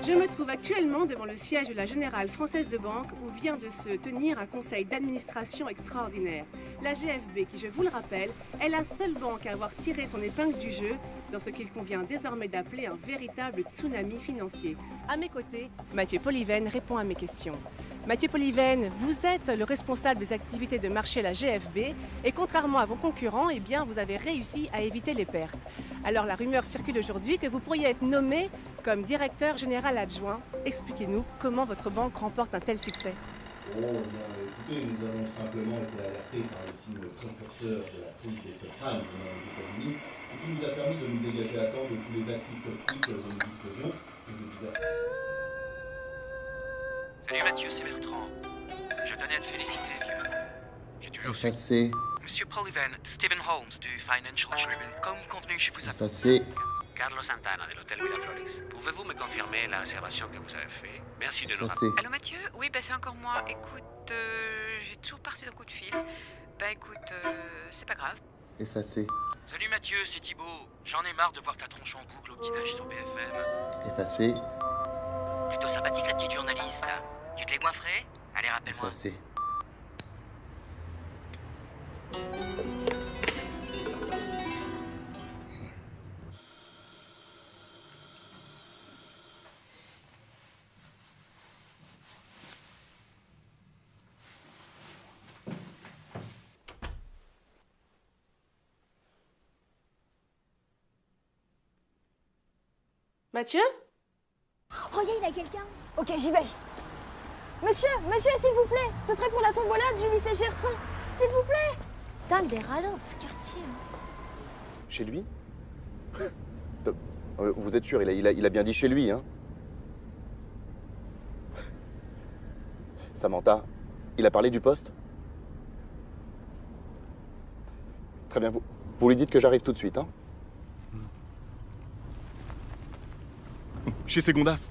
Je me trouve actuellement devant le siège de la Générale Française de Banque où vient de se tenir un conseil d'administration extraordinaire. La GFB, qui je vous le rappelle, est la seule banque à avoir tiré son épingle du jeu dans ce qu'il convient désormais d'appeler un véritable tsunami financier. À mes côtés, Mathieu Poliven répond à mes questions. Mathieu Poliven, vous êtes le responsable des activités de marché à la GFB et contrairement à vos concurrents, eh bien, vous avez réussi à éviter les pertes. Alors la rumeur circule aujourd'hui que vous pourriez être nommé comme directeur général adjoint. Expliquez-nous comment votre banque remporte un tel succès. Oh, bien, écoutez, nous avons simplement été alertés par les signes précurseurs de la crise des subprimes venant des États-Unis, ce qui nous a permis de nous dégager à temps de tous les actifs toxiques dont nous disposions et de divers... Salut Mathieu, c'est Bertrand. Je tenais à te féliciter, vieux. J'ai toujours su... Effacé. Monsieur Poliven, Stephen Holmes du Financial Tribune. Comme convenu, je vous appelle. Effacé. Carlos Santana de l'hôtel Miraflores. Pouvez-vous me confirmer la réservation que vous avez faite? Merci de nous Effacé. rappeler. Allô Mathieu? Oui, bah c'est encore moi. Écoute, j'ai toujours parti d'un coup de fil. Bah écoute, c'est pas grave. Effacé. Salut Mathieu, c'est Thibaut. J'en ai marre de voir ta tronche en boucle au petit-déj sur BFM. Effacé. Plutôt sympathique la petite journaliste, là. Tu te l'es goinfrée? Allez, rappelle-moi. Effacé. Mathieu? Oh, il y a quelqu'un. Ok, j'y vais. Monsieur, s'il vous plaît. Ce serait pour la tombola du lycée Gerson. S'il vous plaît. Putain, des radins, ce quartier. Chez lui? Vous êtes sûr, il a bien dit chez lui, hein? Samantha, il a parlé du poste? Très bien, vous lui dites que j'arrive tout de suite, hein? Chez Segondas.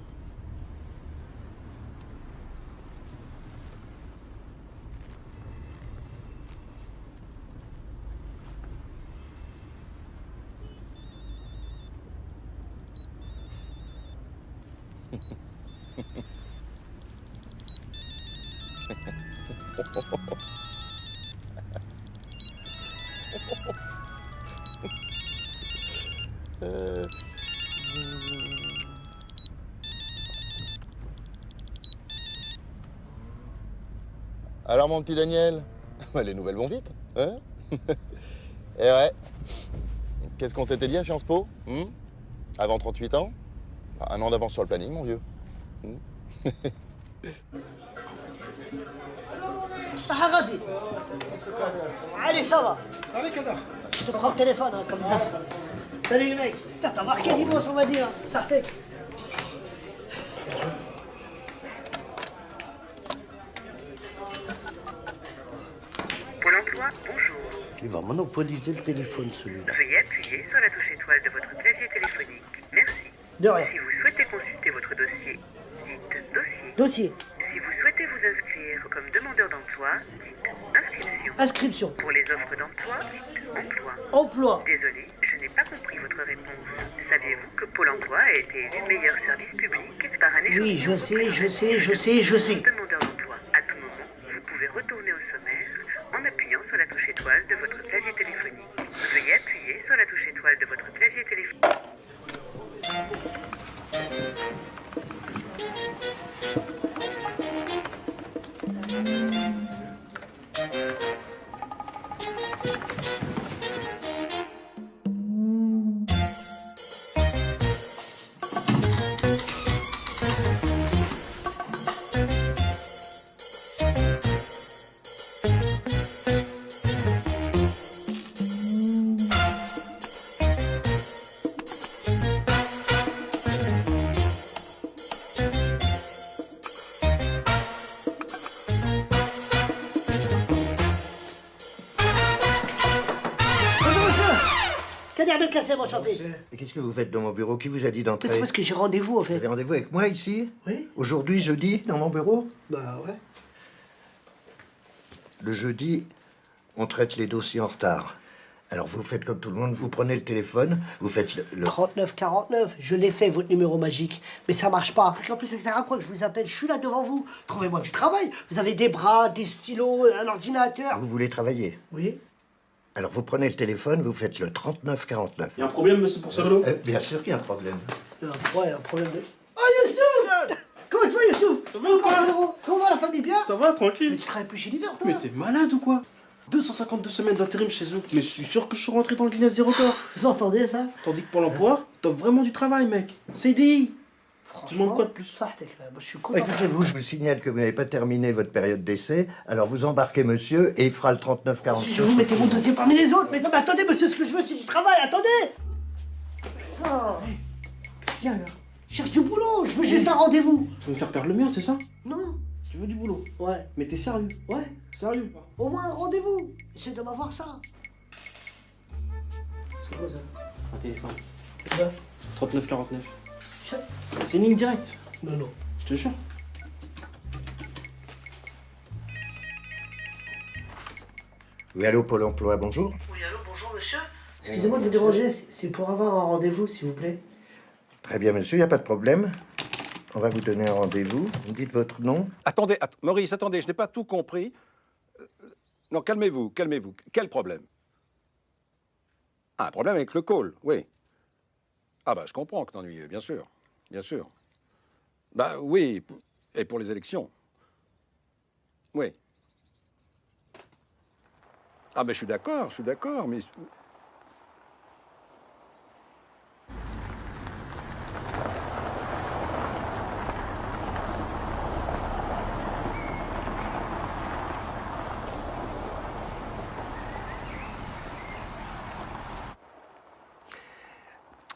Alors mon petit Daniel, les nouvelles vont vite, hein? Eh ouais. Qu'est-ce qu'on s'était dit à Sciences Po, avant 38 ans? Un an d'avance sur le planning, mon vieux. Haradi. Allez, ça va. Je te prends le téléphone, hein, comme ça. Salut les mecs. Putain, t'as marqué dimanche, on va dire. Sartek. Pôle emploi, bonjour. Il va monopoliser le téléphone, celui-là. Veuillez appuyer sur la touche étoile de votre clavier téléphonique. Merci. De rien. Si vous souhaitez consulter votre dossier, dites dossier. Dossier. Si vous souhaitez vous inscrire comme demandeur d'emploi, dites inscription. Inscription. Pour les offres d'emploi, dites emploi. Emploi. Désolé, je n'ai pas compris votre réponse. Saviez-vous que Pôle emploi a été élu meilleur service public par un échantillon Oui, je sais. demandeur d'emploi. À tout moment, vous pouvez retourner au sommaire en appuyant sur la touche étoile de votre clavier téléphonique. Veuillez appuyer sur la touche étoile de votre clavier téléphonique. Kader Belkacem, enchanté. Et qu'est-ce que vous faites dans mon bureau? Qui vous a dit d'entrer? C'est parce que j'ai rendez-vous, en Vous fait. avez rendez-vous avec moi ici? Oui. Aujourd'hui, jeudi, dans mon bureau? Bah ouais. Le jeudi, on traite les dossiers en retard. Alors vous faites comme tout le monde, vous prenez le téléphone, vous faites le... 3949, je l'ai fait, votre numéro magique. Mais ça marche pas. En plus, ça raconte, je vous appelle, je suis là devant vous. Trouvez-moi du travail. Vous avez des bras, des stylos, un ordinateur. Vous voulez travailler? Oui. Alors vous prenez le téléphone, vous faites le 3949. Il y a un problème, monsieur Poursagolo? Bien sûr qu'il y a un problème. Ouais, un problème de... Oh, Youssouf! Comment tu vas, Youssouf? Ça va ou quoi? Comment va la famille, bien? Ça va, tranquille. Mais tu travailles plus chez Leader, toi? Mais t'es malade ou quoi? 252 semaines d'intérim chez eux. Mais je suis sûr que je suis rentré dans le Guinness des records. Vous entendez ça? Tandis que pour l'emploi, t'as vraiment du travail, mec. CDI. Tu demandes quoi de plus? Ça, je suis content. Écoutez-vous, je vous signale que vous n'avez pas terminé votre période d'essai, alors vous embarquez monsieur et il fera le 3949. Si je vous mettez mon dossier parmi les autres, mais non, mais attendez, monsieur, ce que je veux, c'est du travail, attendez! Oh. Qu'est-ce qu'il y a là? Je cherche du boulot, je veux juste un rendez-vous. Tu veux me faire perdre le mien, c'est ça? Non. Tu veux du boulot? Ouais. Mais t'es sérieux? Ouais. Sérieux? Au moins un rendez-vous. Essaye de m'avoir ça. C'est quoi ça? Un téléphone. C'est ça? 3949. C'est une ligne directe. Non, non. Je te jure. Oui, allô, Pôle emploi, bonjour. Oui, allô, bonjour, monsieur. Excusez-moi de vous déranger, c'est pour avoir un rendez-vous, s'il vous plaît. Très bien, monsieur, il n'y a pas de problème. On va vous donner un rendez-vous. Vous me dites votre nom? Attendez, Maurice, attendez, je n'ai pas tout compris. Non, calmez-vous, calmez-vous. Quel problème? Ah, un problème avec le call, oui. Ah bah, je comprends que t'ennuies, bien sûr, bien sûr. Bah oui, et pour les élections. Oui. Ah ben je suis d'accord, mais...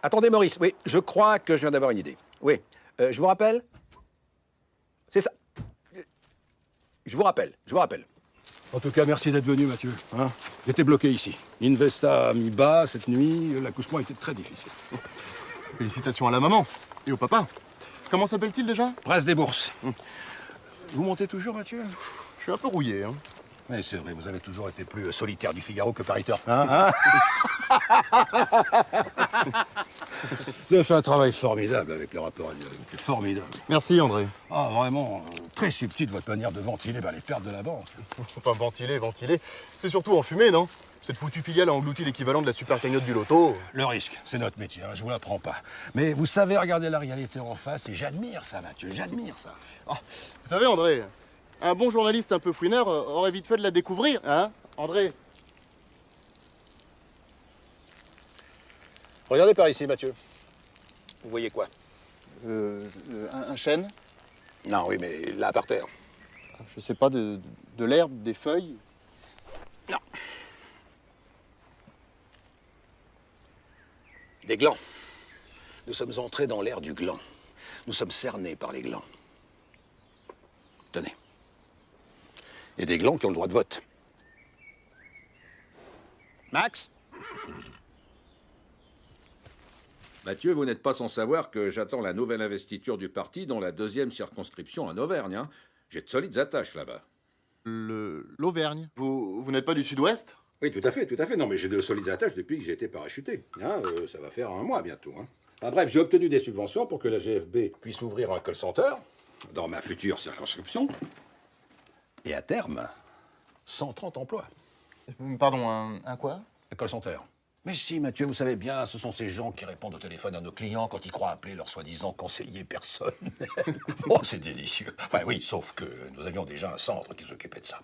Attendez, Maurice, oui, je crois que je viens d'avoir une idée. Oui, je vous rappelle? C'est ça. Je vous rappelle. En tout cas, merci d'être venu, Mathieu. Hein, j'étais bloqué ici. Investa a mis bas cette nuit, l'accouchement était très difficile. Félicitations à la maman et au papa. Comment s'appelle-t-il déjà? Prince des bourses. Vous montez toujours, Mathieu? Je suis un peu rouillé, hein. Oui, c'est vrai, vous avez toujours été plus solitaire du Figaro que Paris Turf. Hein Vous avez fait un travail formidable avec le rapport annuel. C'est formidable. Merci, André. Ah, vraiment, très subtil votre manière de ventiler les pertes de la banque. Faut pas ventiler. C'est surtout en fumée, non? Cette foutue filiale a englouti l'équivalent de la super cagnotte du loto. Le risque, c'est notre métier, hein, je vous l'apprends pas. Mais vous savez regarder la réalité en face et j'admire ça, Mathieu, j'admire ça. Ah, vous savez, André, un bon journaliste un peu fouineur aurait vite fait de la découvrir, hein, André? Regardez par ici, Mathieu. Vous voyez quoi? Un chêne? Non, oui, mais là, par terre. Je sais pas, de l'herbe, des feuilles? Non. Des glands. Nous sommes entrés dans l'ère du gland. Nous sommes cernés par les glands. Tenez. Il y a des glands qui ont le droit de vote. Max? Mathieu, vous n'êtes pas sans savoir que j'attends la nouvelle investiture du parti dans la 2e circonscription en Auvergne. Hein. J'ai de solides attaches là-bas. L'Auvergne? Vous n'êtes pas du sud-ouest? Oui, tout à fait. Non, mais j'ai de solides attaches depuis que j'ai été parachuté. Hein, ça va faire un mois bientôt. Hein. Ah, bref, j'ai obtenu des subventions pour que la GFB puisse ouvrir un call center dans ma future circonscription. Et à terme, 130 emplois. Pardon, un quoi? Un call center. Mais si, Mathieu, vous savez bien, ce sont ces gens qui répondent au téléphone à nos clients quand ils croient appeler leur soi-disant conseiller personnel. Oh, c'est délicieux. Enfin oui, sauf que nous avions déjà un centre qui s'occupait de ça.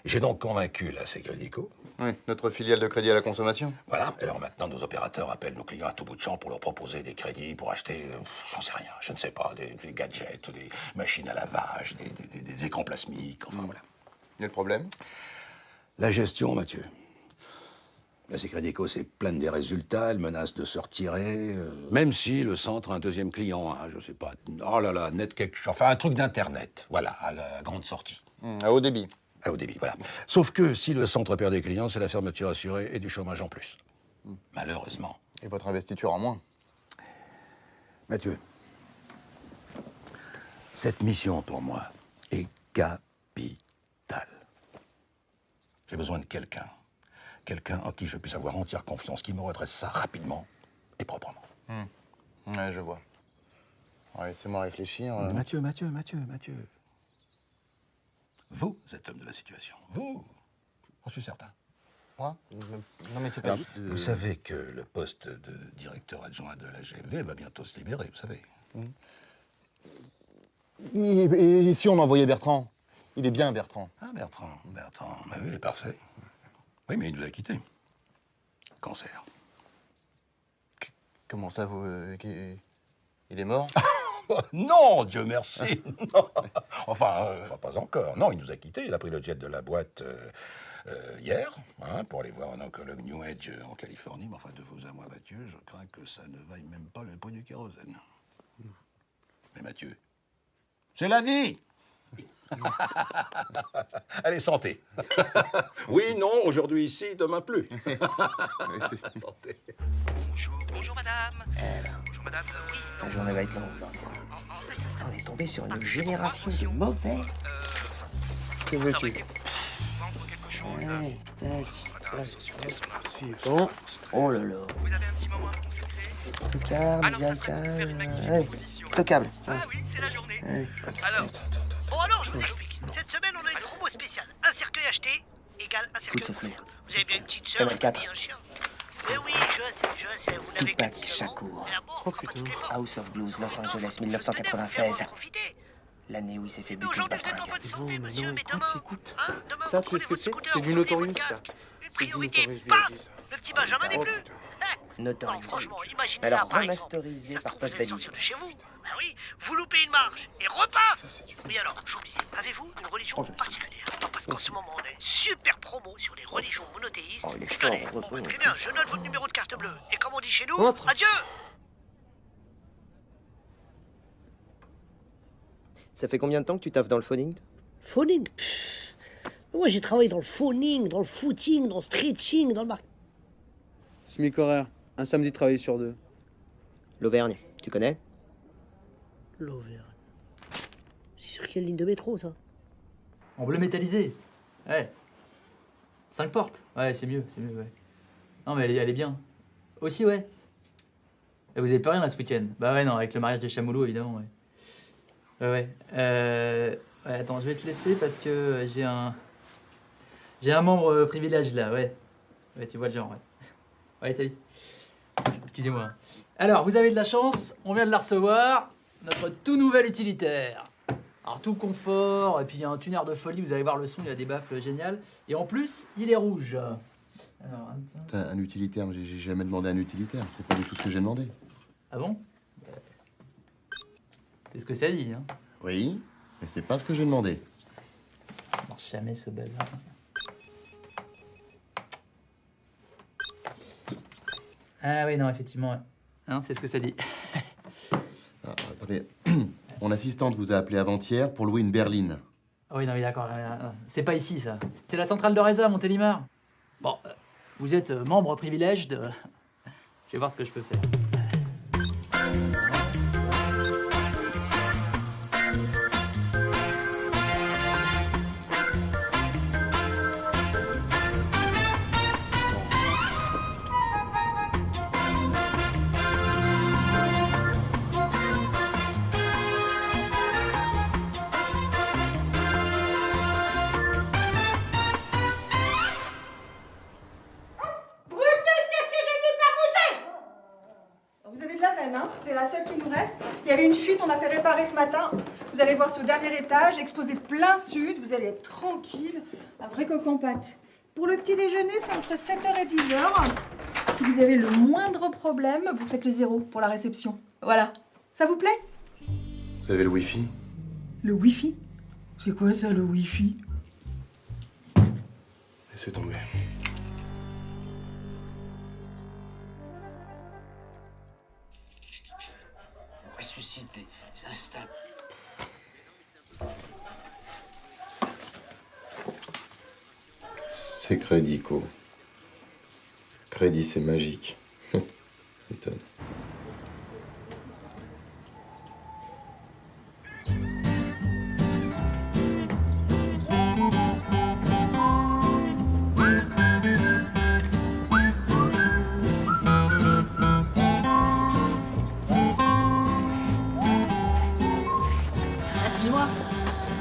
J'ai donc convaincu la Sécrédico. Oui, notre filiale de crédit à la consommation. Voilà, alors maintenant nos opérateurs appellent nos clients à tout bout de champ pour leur proposer des crédits pour acheter, j'en sais rien, je ne sais pas, des gadgets, des machines à lavage, des écrans plasmiques, enfin voilà. Et le problème? La gestion, Mathieu. La Sécrédico s'est plainte des résultats, elle menace de se retirer, même si le centre a un deuxième client, hein, je sais pas, oh là là, net quelque chose, enfin un truc d'internet, voilà, à la grande sortie. À haut débit. À haut débit, voilà. Sauf que si le centre perd des clients, c'est la fermeture assurée et du chômage en plus. Malheureusement. Et votre investiture en moins? Mathieu, cette mission pour moi est capitale. J'ai besoin de quelqu'un quelqu'un en qui je puisse avoir entière confiance, qui me redresse ça rapidement et proprement. Ouais, je vois. Ouais, laissez-moi réfléchir. Mathieu. Vous êtes l'homme de la situation. Vous. J'en suis certain. Moi? Non, mais c'est pas... Vous savez que le poste de directeur adjoint de la GFB va bientôt se libérer, vous savez. Et si on envoyait Bertrand? Il est bien, Bertrand. Ah, Bertrand. Bah oui, il est parfait. Oui, mais il nous a quittés. Cancer. Comment ça, vous... il est mort? Non, Dieu merci. Non. Enfin, pas encore. Non, il nous a quittés. Il a pris le jet de la boîte hier, hein, pour aller voir un oncologue New Age en Californie. Mais enfin, de vous à moi, Mathieu, je crains que ça ne vaille même pas le prix du kérosène. Mais Mathieu, c'est la vie. Allez, santé. Oui, non, aujourd'hui ici, demain plus. Santé. Bonjour madame. Bonjour madame. Oui, non. La journée va être longue. On est tombé sur une génération de mauvais. Que veux-tu? Allez, tac. Suivant. Oh là là. Vous avez un petit moment à me consacrer? Tocable, miséricable. Allez, tocable. Ah oui, c'est la journée. Alors, je vous explique. Cette semaine, on a une promo spéciale. Un cercueil acheté égale un cercueil offert. Vous avez bien une petite sœur, Canal 4. un chien. Mais oui, je sais, vous n'avez que Tupac Shakur. Oh putain. House of Blues, Los Angeles, 1996. L'année où il s'est fait buter ce baltringue. Non, mais non, écoute. Ça, tu sais ce que c'est? C'est du Notorious, ça. C'est du Notorious B.I.G., ça. Le petit Benjamin n'est plus. Notorious. Franchement, imaginez Alors là, par exemple, remasterisé par Puff Daddy. sortir de chez vous. Ah oui, vous loupez une marche et repas. Oui alors, j'oublie. Avez-vous une religion particulière? Parce qu'en ce moment, on a une super promo sur les religions monothéistes. Oh, il est Je fort connais. heureux. Bon, très bien, je note votre numéro de carte bleue. Et comme on dit chez nous, Entre. adieu. Ça fait combien de temps que tu taffes dans le phoning? Phoning? Moi, j'ai travaillé dans le phoning, dans le footing, dans le stretching, dans le SMIC horaire. Un samedi travaillé sur 2. L'Auvergne, tu connais? L'Auvergne. C'est sur quelle ligne de métro, ça? En bleu métallisé. Ouais. 5 portes. Ouais, c'est mieux, ouais. Non, mais elle est bien. Aussi, ouais. Et vous avez pas rien là ce week-end? Bah ouais, non, avec le mariage des Chamoulots, évidemment, ouais. Ouais. Ouais, attends, je vais te laisser parce que j'ai un membre privilège là, ouais. Ouais, tu vois le genre, ouais. Ouais, salut. Excusez-moi. Alors, vous avez de la chance, on vient de la recevoir. Notre tout nouvel utilitaire. Alors, tout confort, et puis il y a un tuner de folie, vous allez voir le son, il a des baffles géniales. Et en plus, il est rouge. Alors, Un utilitaire, mais j'ai jamais demandé un utilitaire. C'est pas du tout ce que j'ai demandé. Ah bon? C'est ce que ça dit, hein. Oui, mais c'est pas ce que j'ai demandé. Ça marche jamais ce bazar. Ah oui, non, effectivement, ouais. Hein, c'est ce que ça dit. Ah, attendez, mon assistante vous a appelé avant-hier pour louer une berline. Ah oui, non, mais d'accord, c'est pas ici, ça. C'est la centrale de Reza, Montélimar. Bon, vous êtes membre privilège de... Je vais voir ce que je peux faire. C'est la seule qui nous reste. Il y avait une fuite, on a fait réparer ce matin. Vous allez voir, c'est au dernier étage, exposé plein sud. Vous allez être tranquille. Un vrai coq en pâte. Pour le petit déjeuner, c'est entre 7h et 10h. Si vous avez le moindre problème, vous faites le 0 pour la réception. Voilà. Ça vous plaît? Vous avez le wifi? Le wifi? C'est quoi ça, le wifi? Laissez tomber. Ressuscité, s'installe. C'est Crédit, Co. Crédit, c'est magique. Étonne.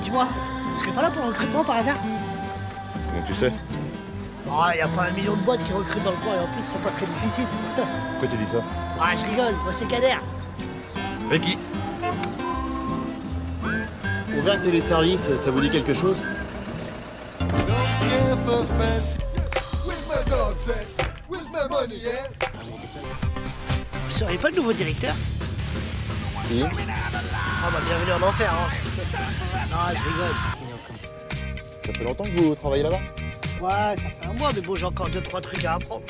Dis-moi, tu serais pas là pour le recrutement par hasard? Comment tu sais? Oh, y a pas 1 million de boîtes qui recrutent dans le coin et en plus, ils sont pas très difficiles. Pourquoi tu dis ça? Ah, je rigole, moi c'est Kader. Avec qui? Auvergne Téléservice, ça vous dit quelque chose? Vous seriez pas le nouveau directeur? Si. Ah bah bienvenue en enfer, hein. Ah, je rigole. Ça fait longtemps que vous travaillez là-bas? Ouais, ça fait un mois, mais bon, j'ai encore 2-3 trucs à apprendre.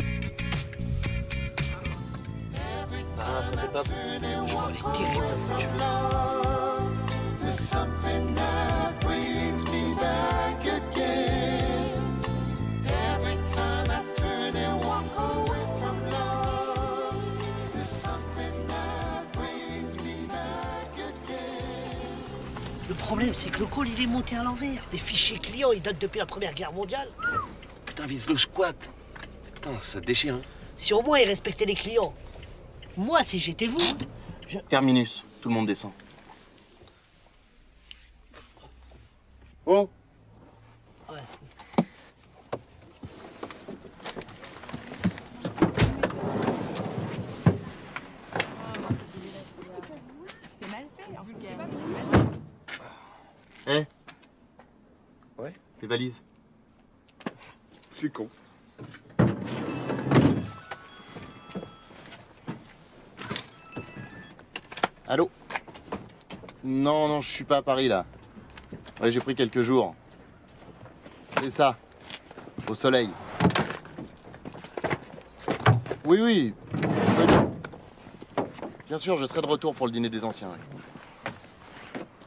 Ah, ça fait top. Je m'en ai terrible. Le problème, c'est que le call, il est monté à l'envers. Les fichiers clients, ils datent depuis la Première Guerre mondiale. Putain, vise le squat. Putain, ça déchire, hein. Si au moins ils respectaient les clients. Moi, si j'étais vous, je... Terminus, tout le monde descend. Oh! Ouais. C'est mal fait, vulgaire. Eh, Ouais. les valises. Je suis con. Allô? Non, non, je suis pas à Paris, là. Ouais, j'ai pris quelques jours. C'est ça. Au soleil. Oui, oui. Bien sûr, je serai de retour pour le dîner des anciens. Ouais.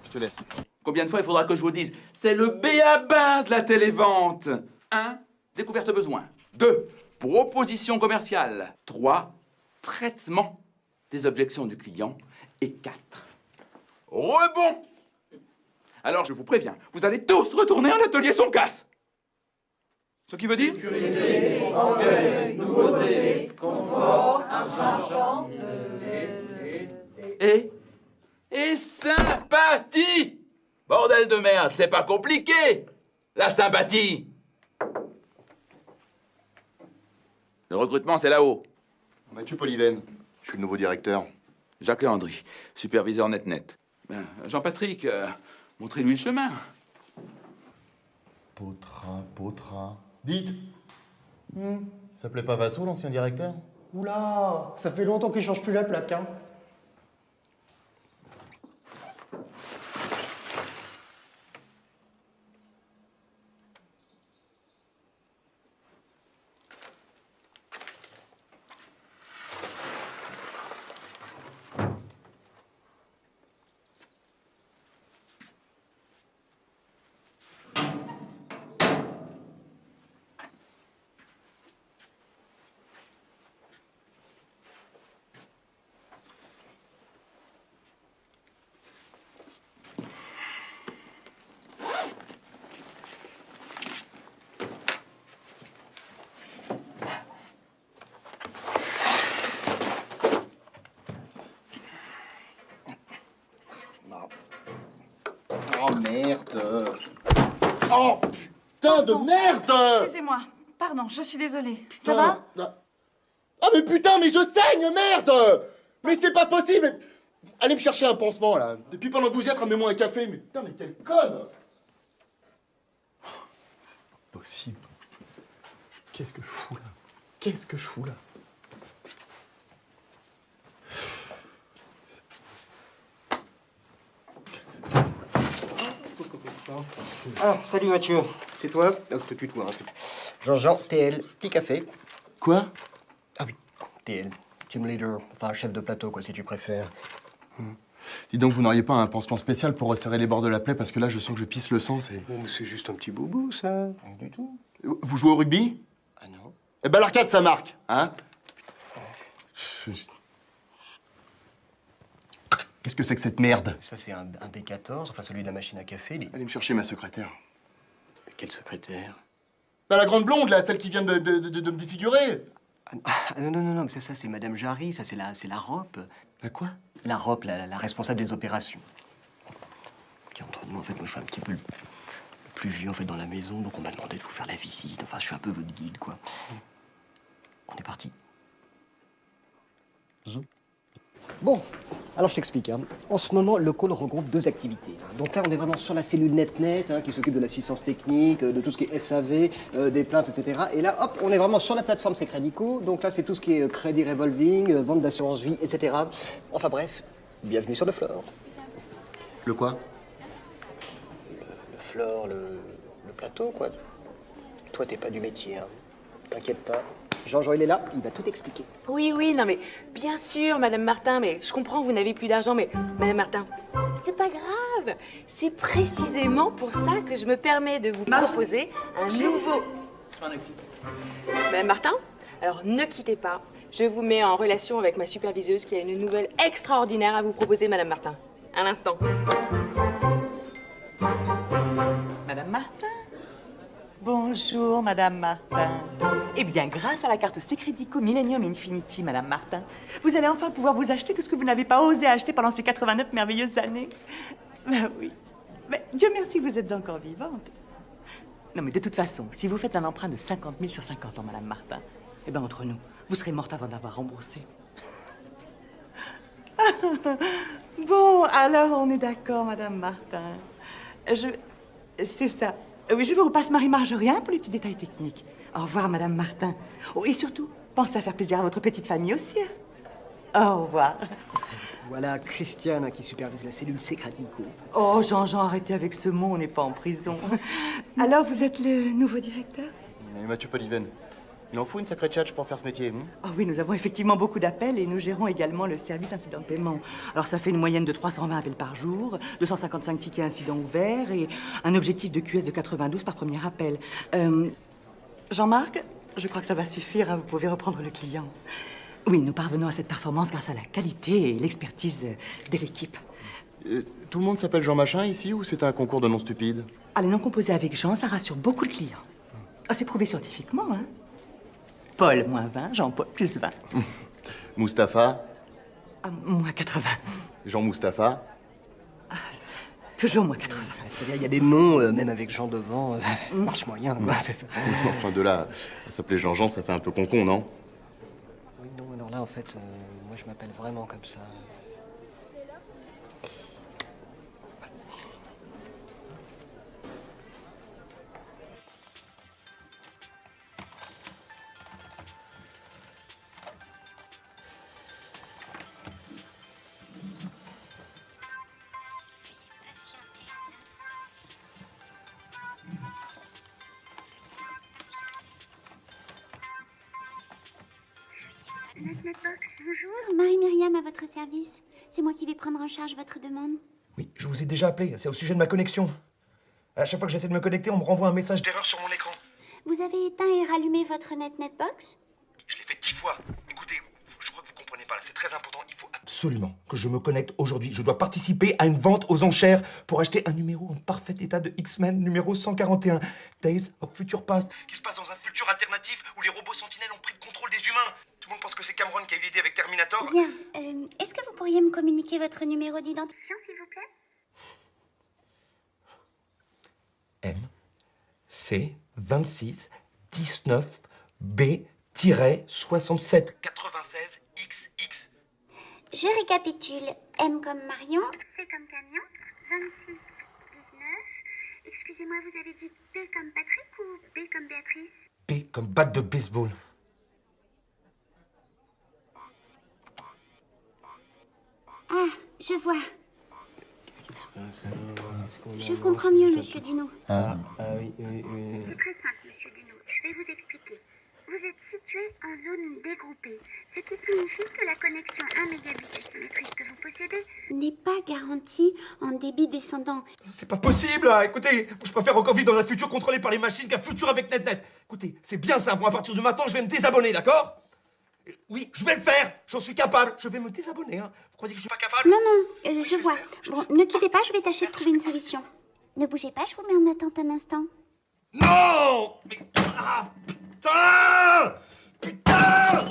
Je te laisse. Combien de fois il faudra que je vous dise? C'est le b.a.-ba de la télévente. 1. Découverte besoin. 2. Proposition commerciale. 3. Traitement des objections du client. Et 4. Rebond. Alors je vous préviens, vous allez tous retourner en atelier son casse. Ce qui veut dire? Sécurité, orgueil, nouveauté, confort, argent, Et sympathie. Bordel de merde, c'est pas compliqué. La sympathie. Le recrutement, c'est là-haut. Mathieu Polyven, je suis le nouveau directeur. Jacques Léandry, superviseur net-net. Ben, Jean-Patrick, montrez-lui le chemin. Potra. Dites, il s'appelait pas Vassou, l'ancien directeur? Oula, ça fait longtemps qu'il change plus la plaque, hein. Oh merde! Oh putain de merde! Excusez-moi. Pardon, je suis désolée. Ça va? Ah mais putain, mais je saigne, merde! Mais c'est pas possible! Allez me chercher un pansement, là. Depuis pendant que vous y êtes, ramenez-moi un café. Mais putain, mais quelle conne! Possible. Qu'est-ce que je fous là? Qu'est-ce que je fous là? Ah, salut Mathieu. C'est toi? Je te tutoie, hein, Jean-Jean, TL, petit café. Quoi? Ah oui, TL, team leader, enfin chef de plateau, quoi, si tu préfères. Dis donc, vous n'auriez pas un pansement spécial pour resserrer les bords de la plaie, parce que là, je sens que je pisse le sang, c'est... Bon, mais c'est juste un petit boubou, ça. Rien du tout. Vous jouez au rugby? Ah non. Eh ben, l'arcade, ça marque, hein? Qu'est-ce que c'est que cette merde? Ça, c'est un B14, enfin celui de la machine à café. Allez me chercher ma secrétaire. Quelle secrétaire? Bah, la grande blonde, là, celle qui vient de me défigurer. Ah non, mais ça c'est Madame Jarry, ça c'est la ROP. La quoi? La ROP, la responsable des opérations. Qui entre En fait, moi, je suis un petit peu le plus vieux, en fait, dans la maison, donc on m'a demandé de vous faire la visite. Enfin, je suis un peu votre guide, quoi. On est parti. Bon, alors je t'explique. En ce moment, le call regroupe 2 activités. Donc là, on est vraiment sur la cellule NetNet, qui s'occupe de l'assistance technique, de tout ce qui est SAV, des plaintes, etc. Et là, hop, on est vraiment sur la plateforme Secredico. Donc là, c'est tout ce qui est crédit revolving, vente d'assurance vie, etc. Enfin bref, bienvenue sur le floor. Le quoi? Le floor, le plateau, quoi. Toi, t'es pas du métier, T'inquiète pas. Jean-Jean, il est là, il va tout expliquer. Oui, non, mais bien sûr, Madame Martin, mais je comprends que vous n'avez plus d'argent, mais Madame Martin, c'est pas grave. C'est précisément pour ça que je me permets de vous proposer un nouveau... Je m'en occupe. Madame Martin, alors ne quittez pas. Je vous mets en relation avec ma superviseuse qui a une nouvelle extraordinaire à vous proposer, Madame Martin. Un instant. Madame Martin? Bonjour, Madame Martin. Eh bien, grâce à la carte Secredico Millennium Infinity, Madame Martin, vous allez enfin pouvoir vous acheter tout ce que vous n'avez pas osé acheter pendant ces 89 merveilleuses années. Ben oui. Mais Dieu merci, vous êtes encore vivante. Non, mais de toute façon, si vous faites un emprunt de 50 000 sur 50 ans, Madame Martin, eh bien, entre nous, vous serez morte avant d'avoir remboursé. Bon, alors, on est d'accord, Madame Martin. C'est ça. Oui, je vous repasse Marie-Marjorie pour les petits détails techniques. Au revoir, Madame Martin. Oh, et surtout, pensez à faire plaisir à votre petite famille aussi. Au revoir. Voilà Christiane qui supervise la cellule Secredico. Oh, Jean-Jean, arrêtez avec ce mot, on n'est pas en prison. Alors, vous êtes le nouveau directeur? Mathieu Poliven. Il en faut une sacrée tchatche pour faire ce métier. Oh oui, nous avons effectivement beaucoup d'appels et nous gérons également le service incident de paiement. Alors ça fait une moyenne de 320 appels par jour, 255 tickets incidents ouverts et un objectif de QS de 92 par premier appel. Jean-Marc, je crois que ça va suffire, vous pouvez reprendre le client. Oui, nous parvenons à cette performance grâce à la qualité et l'expertise de l'équipe. Tout le monde s'appelle Jean Machin ici ou c'est un concours de noms stupides? Les noms composés avec Jean, ça rassure beaucoup le client. C'est prouvé scientifiquement, Paul, moins 20, Jean-Paul, plus 20. Mustapha? Moins 80. Jean-Mustapha? Toujours moins 80. C'est-à-dire, il y a des noms, même avec Jean devant, ça marche moyen, quoi. Enfin, de là à s'appeler Jean-Jean, ça fait un peu con-con, non? Oui, non, alors là, en fait, moi, je m'appelle vraiment comme ça. NetNetBox, bonjour. Marie-Myriam à votre service. C'est moi qui vais prendre en charge votre demande. Oui, je vous ai déjà appelé. C'est au sujet de ma connexion. À chaque fois que j'essaie de me connecter, on me renvoie un message d'erreur sur mon écran. Vous avez éteint et rallumé votre NetNetBox? Je l'ai fait 10 fois. Écoutez, je crois que vous comprenez pas là. C'est très important. Il faut absolument que je me connecte aujourd'hui. Je dois participer à une vente aux enchères pour acheter un numéro en parfait état de X-Men, numéro 141, Days of Future Past, qui se passe dans un futur alternatif où les robots sentinelles ont pris le contrôle des humains. Tout le monde pense que c'est Cameron qui a eu l'idée avec Terminator. Bien. Est-ce que vous pourriez me communiquer votre numéro d'identification, s'il vous plaît? M, C, 26, 19, B-67. 96, XX. Je récapitule. M comme Marion. C comme camion. 26, 19. Excusez-moi, vous avez dit P comme Patrick ou B comme Béatrice? B comme batte de baseball. Ah, je vois. Je comprends mieux, monsieur Duno. Oui. C'est très simple, monsieur Duno. Je vais vous expliquer. Vous êtes situé en zone dégroupée, ce qui signifie que la connexion 1 mégabit asymétrique que vous possédez n'est pas garantie en débit descendant. C'est pas possible, là. Écoutez, je préfère encore vivre dans un futur contrôlé par les machines qu'un futur avec NetNet. Écoutez, c'est bien simple. Moi, à partir de maintenant, je vais me désabonner, d'accord? Oui, je vais le faire. J'en suis capable. Je vais me désabonner, Vous croyez que je suis pas capable? Non, je vois. Bon, ne quittez pas, je vais tâcher de trouver une solution. Ne bougez pas, je vous mets en attente un instant. Non! Mais... Ah, putain! Putain!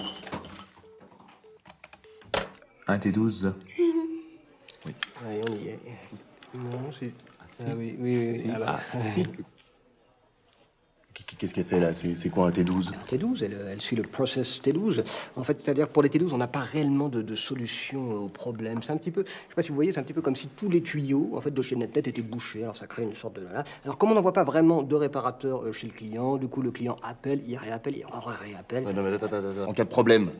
Un T12. Oui. Allez, on y est. Non, c'est... Oui, oui, oui. Si. Qu'est-ce qu'elle fait là? C'est quoi un T12? T12, elle suit le process T12. En fait, c'est-à-dire que pour les T12, on n'a pas réellement de solution au problème. C'est un petit peu, je sais pas si vous voyez, c'est un petit peu comme si tous les tuyaux en fait, de chez NetNet étaient bouchés. Alors ça crée une sorte de... Alors comme on n'en voit pas vraiment de réparateur chez le client, du coup le client appelle, il réappelle, il réappelle. Non, mais attends. En cas de problème,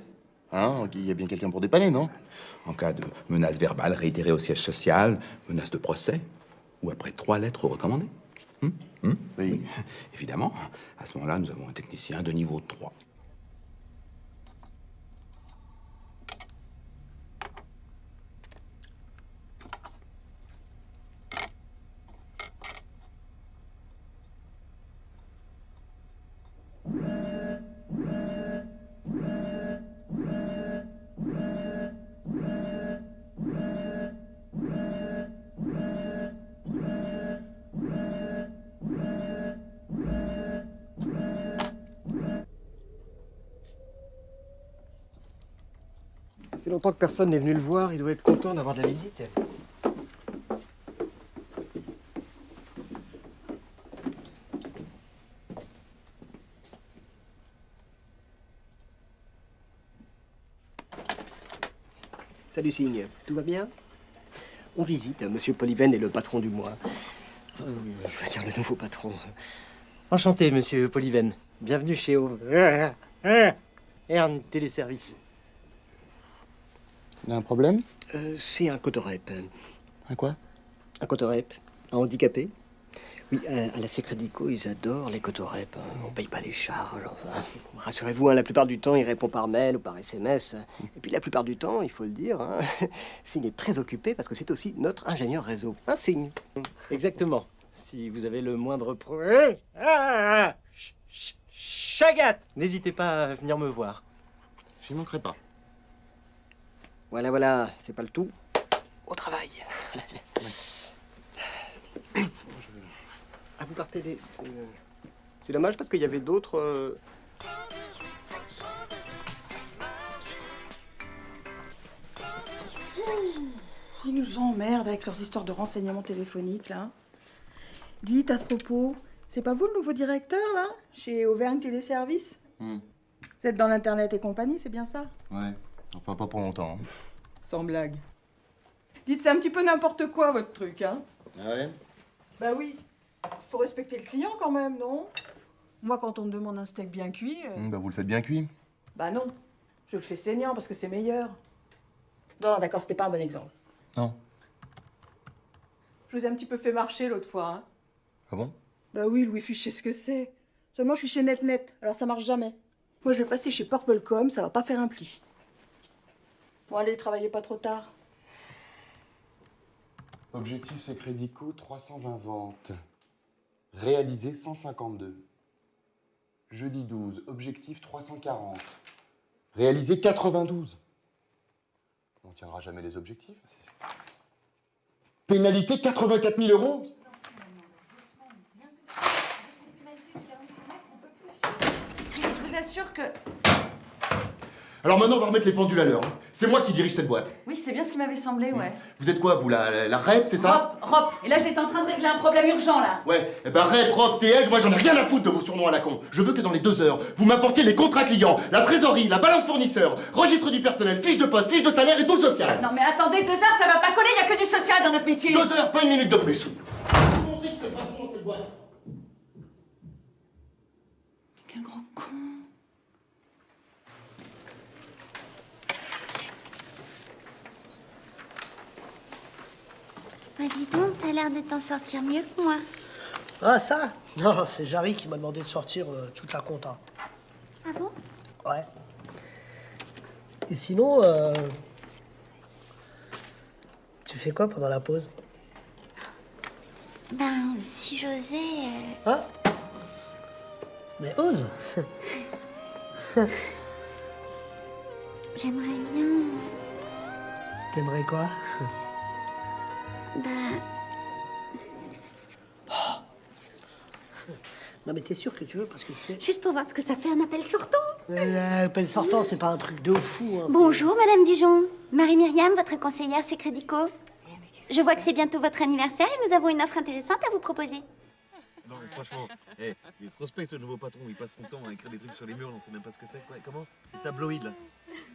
hein, il y a bien quelqu'un pour dépanner, non? En cas de menace verbale réitérée au siège social, menace de procès, ou après 3 lettres recommandées. Oui. Évidemment, à ce moment-là, nous avons un technicien de niveau 3. Ça fait longtemps que personne n'est venu le voir, il doit être content d'avoir de la visite. Salut Signe, tout va bien? On visite, Monsieur Polyven est le patron du mois. Je veux dire le nouveau patron. Enchanté, Monsieur Polyven. Bienvenue chez Ern Téléservice. Il y a un problème? C'est un cotorep. Un quoi? Un cotorep. Un handicapé. Oui, à la Secredico, ils adorent les cotorep. On paye pas les charges, enfin. Rassurez-vous, la plupart du temps, il répond par mail ou par SMS. Et puis la plupart du temps, il faut le dire, Signe est très occupé parce que c'est aussi notre ingénieur réseau. Un Signe. Exactement. Si vous avez le moindre problème... Chagat! N'hésitez pas à venir me voir. J'y manquerai pas. Voilà, fais pas le tout. Au travail. Ah, vous partez les... C'est dommage parce qu'il y avait d'autres... Ils nous emmerdent avec leurs histoires de renseignements téléphoniques, là. Dites, à ce propos, c'est pas vous le nouveau directeur, là? Chez Auvergne Téléservice? Vous êtes dans l'Internet et compagnie, c'est bien ça? Ouais, enfin pas pour longtemps. Sans blague. Dites, c'est un petit peu n'importe quoi, votre truc, hein? Ah ouais? Bah oui. Faut respecter le client, quand même, non? Moi, quand on me demande un steak bien cuit... Bah vous le faites bien cuit. Bah non. Je le fais saignant, parce que c'est meilleur. Non, d'accord, c'était pas un bon exemple. Non. Je vous ai un petit peu fait marcher l'autre fois, hein? Ah bon? Bah oui, le Wi-Fi, je sais ce que c'est. Seulement, je suis chez NetNet, alors ça marche jamais. Moi, je vais passer chez Purplecom, ça va pas faire un pli. Bon, allez, travaillez pas trop tard. Objectif Secredico, 320 ventes. Réalisé 152. Jeudi 12, objectif 340. Réalisé 92. On tiendra jamais les objectifs. Pénalité 84 000 €? Je vous assure que... Alors maintenant, on va remettre les pendules à l'heure. C'est moi qui dirige cette boîte. Oui, c'est bien ce qui m'avait semblé, ouais. Vous êtes quoi, vous, la REP, c'est ça? Rop. Et là, j'étais en train de régler un problème urgent, là. Ouais, eh ben REP, ROP, TL, moi j'en ai rien à foutre de vos surnoms à la con. Je veux que dans les 2 heures, vous m'apportiez les contrats clients, la trésorerie, la balance fournisseur, registre du personnel, fiche de poste, fiche de salaire et tout le social. Non mais attendez, 2 heures, ça va pas coller, y a que du social dans notre métier. 2 heures, pas 1 minute de plus. Quel gros con. Bah dis donc, t'as l'air de t'en sortir mieux que moi. Ah, ça? Non, c'est Jarry qui m'a demandé de sortir toute la compta. Ah bon? Ouais. Et sinon, tu fais quoi pendant la pause? Ben, si j'osais... Ah? Mais ose! J'aimerais bien... T'aimerais quoi? Bah... Non mais t'es sûr que tu veux parce que tu sais... Juste pour voir ce que ça fait un appel sortant. Appel sortant, c'est pas un truc de fou. Hein, Bonjour, Madame Dijon. Marie-Myriam, votre conseillère Secredico. Je vois que c'est bientôt votre anniversaire et nous avons une offre intéressante à vous proposer. Non, mais franchement, il est trop space, le nouveau patron. Il passe son temps à écrire des trucs sur les murs, on sait même pas ce que c'est. Quoi. Comment? Des tabloïds, là.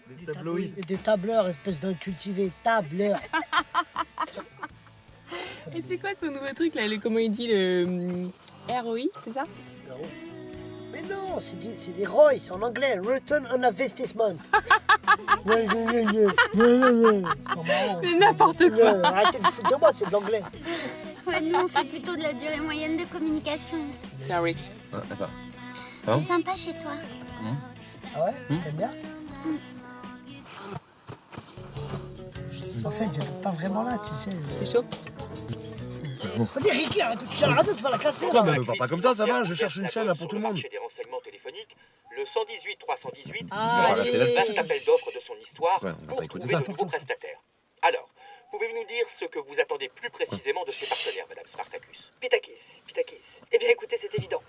Des tabloïds. Des tableurs, espèce d'incultivé. Tableurs. Et c'est quoi ce nouveau truc là, comment il dit, le ROI, c'est ça? Mais non, c'est des ROI, c'est en anglais. Return on Investment. C'est pas marrant. C'est n'importe quoi. Arrêtez de foutre de moi, c'est de l'anglais. Ouais, nous, on fait plutôt de la durée moyenne de communication. Tiens, Rick. Attends. C'est sympa chez toi. Ah ouais? T'aimes bien? En fait, j'habite pas vraiment là, tu sais. C'est chaud? Vas-y, Ricky, arrête de toucher à la radio, tu vas la casser. Non, mais me parle pas comme ça va, je cherche une chaîne là pour tout le monde. Des renseignements téléphoniques, le 118 318 Ah, le allez. vaste appel d'offres de son histoire Ouais, on va pour pas écouter trouver ça. de nouveaux prestataires. Alors, pouvez-vous nous dire ce que vous attendez plus précisément de ces partenaires, Madame Spartacus? Pitakis. Eh bien, écoutez, c'est évident.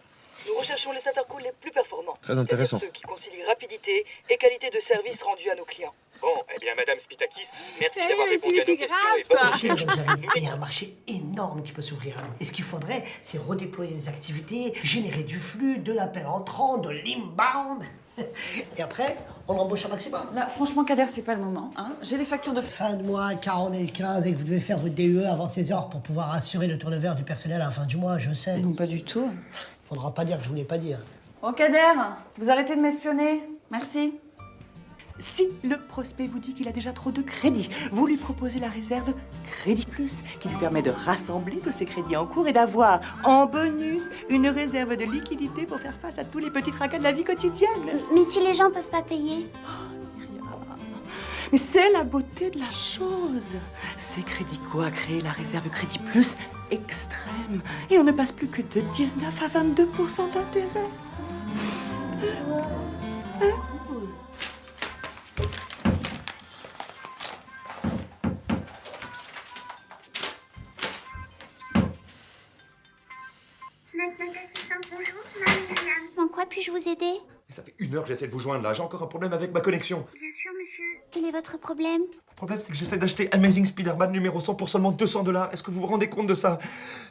Nous recherchons les intercalls les plus performants. Très intéressant. C'est-à-dire ceux qui concilient rapidité et qualité de service rendu à nos clients. Bon, eh bien, Madame Spitakis, merci d'avoir répondu à nos questions et bonne Il y a un marché énorme qui peut s'ouvrir à nous. Et ce qu'il faudrait, c'est redéployer les activités, générer du flux, de l'appel entrant, de l'inbound. Et après, on embauche un maximum. Là, franchement, Kader, c'est pas le moment. Hein. J'ai les factures de... Fin de mois, 40 et 15, et que vous devez faire votre DUE avant 16 heures pour pouvoir assurer le turnover du personnel à la fin du mois, je sais. Non, pas du tout. Faudra pas dire que je vous l'ai pas dit. Hein. Oh, Kader, vous arrêtez de m'espionner. Merci. Si le prospect vous dit qu'il a déjà trop de crédits, vous lui proposez la réserve Crédit Plus, qui lui permet de rassembler tous ses crédits en cours et d'avoir, en bonus, une réserve de liquidité pour faire face à tous les petits tracas de la vie quotidienne. Mais si les gens peuvent pas payer? Mais c'est la beauté de la chose. C'est Crédico a créé la réserve Crédit Plus extrême. Et on ne passe plus que de 19 à 22% d'intérêt. Notre assistante, bonjour, Marie-Myriam. En quoi puis-je vous aider? Ça fait 1 heure que j'essaie de vous joindre là, j'ai encore un problème avec ma connexion. Bien sûr, monsieur. Quel est votre problème? Le problème, c'est que j'essaie d'acheter Amazing Spider-Man numéro 100 pour seulement $200. Est-ce que vous vous rendez compte de ça?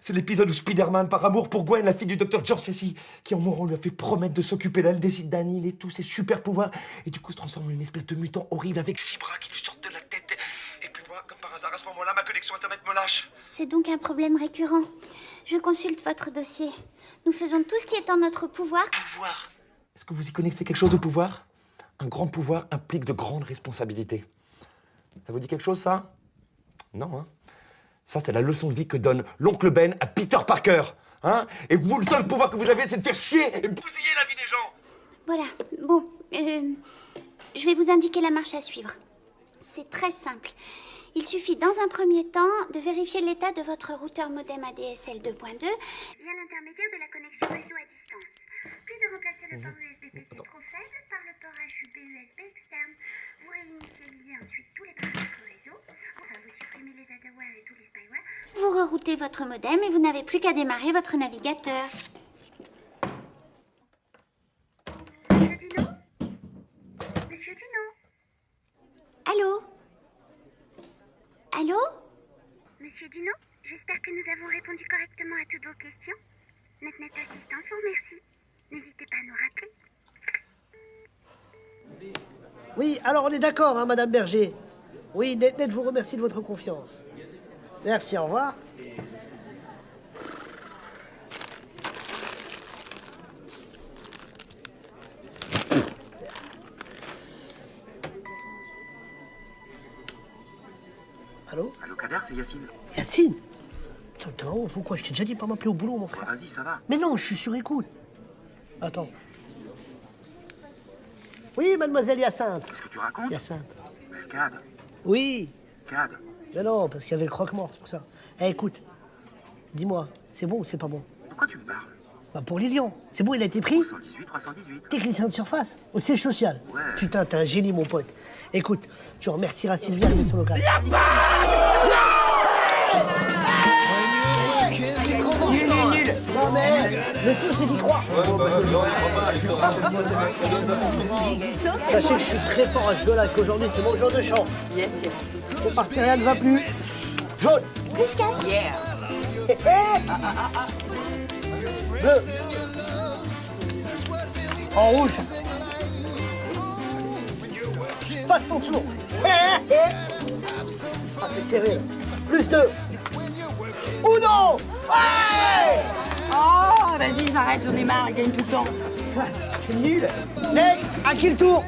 C'est l'épisode où Spider-Man, par amour pour Gwen, la fille du docteur George Stacy, qui en mourant lui a fait promettre de s'occuper d'elle, décide d'annihiler tous ses super pouvoirs, et du coup se transforme en une espèce de mutant horrible avec 6 bras qui lui sortent de la tête. Et puis moi, comme par hasard, à ce moment-là, ma connexion Internet me lâche. C'est donc un problème récurrent. Je consulte votre dossier. Nous faisons tout ce qui est en notre pouvoir. Est-ce que vous y connaissez quelque chose au pouvoir? Un grand pouvoir implique de grandes responsabilités. Ça vous dit quelque chose, ça? Non, hein? Ça, c'est la leçon de vie que donne l'oncle Ben à Peter Parker. Hein? Et vous, le seul pouvoir que vous avez, c'est de faire chier et bousiller la vie des gens. Voilà. Bon, je vais vous indiquer la marche à suivre. C'est très simple. Il suffit dans un premier temps de vérifier l'état de votre routeur modem ADSL 2.2 via l'intermédiaire de la connexion réseau à distance. Puis de remplacer le port USB-PC trop faible par le port HUB USB externe. Vous réinitialisez ensuite tous les paramètres réseau. Enfin, vous supprimez les adware et tous les spyware. Vous reroutez votre modem et vous n'avez plus qu'à démarrer votre navigateur. Monsieur Dunot? Monsieur Dunot? Allô? Allô? Monsieur Dunot, j'espère que nous avons répondu correctement à toutes vos questions. Notre assistance vous remercie. N'hésitez pas à nous rappeler. Oui, alors on est d'accord, hein, Madame Berger. Oui, Net vous remercie de votre confiance. Merci, au revoir. Allô? Allô, Kader, c'est Yacine. Yacine? Putain, t'es vraiment fou quoi? Je t'ai déjà dit de pas m'appeler au boulot, mon frère. Vas-y, ça va. Mais non, je suis sur écoute. Attends. Oui, mademoiselle Hyacinthe. Qu'est-ce que tu racontes? Hyacinthe. Mais Cad. Oui. Cad. Mais non, parce qu'il y avait le croque-mort, c'est pour ça. Eh, écoute, dis-moi, c'est bon ou c'est pas bon? Pourquoi tu me parles? Bah pour Lilian. C'est bon, il a été pris? 118, 318. Technicien de surface, au siège social. Ouais. Putain, t'es un génie, mon pote. Écoute, tu remercieras Sylvia de son local. Nul. Non mais, le tout c'est d'y croire. Sachez que je suis très fort à ce jeu-là, qu'aujourd'hui c'est mon jour de chant. Yes. C'est parti, rien ne va plus. Jaune. Plus 4. Yeah. Bleu. En rouge. Passe ton tour. Ah, c'est serré. Plus 2. Uno. Ouais. Oh, vas-y, j'arrête, j'en ai marre, il gagne tout le temps. C'est nul. Next, à qui le tour?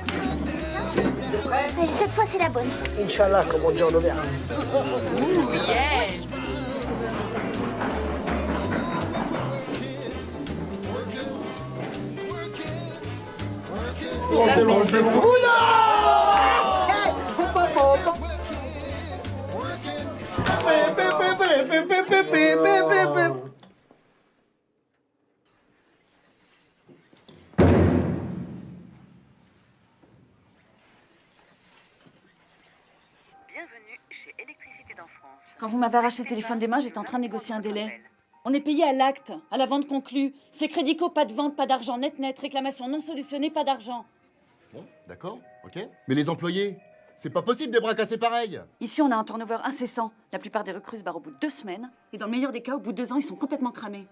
Allez, cette fois, c'est la bonne. Inch'Allah, comme on dit en Auvergne. Ouh, yeah. Bon, c'est bon, c'est bon. Bienvenue chez Électricité d'en France. Quand vous m'avez arraché le téléphone des mains, j'étais en train de négocier un délai. On est payé à l'acte, à la vente conclue. C'est crédico, pas de vente, pas d'argent, net, réclamation non solutionnée, pas d'argent. Bon, d'accord, ok. Mais les employés, c'est pas possible des bras cassés pareils. Ici, on a un turnover incessant. La plupart des recrues se barrent au bout de 2 semaines. Et dans le meilleur des cas, au bout de 2 ans, ils sont complètement cramés.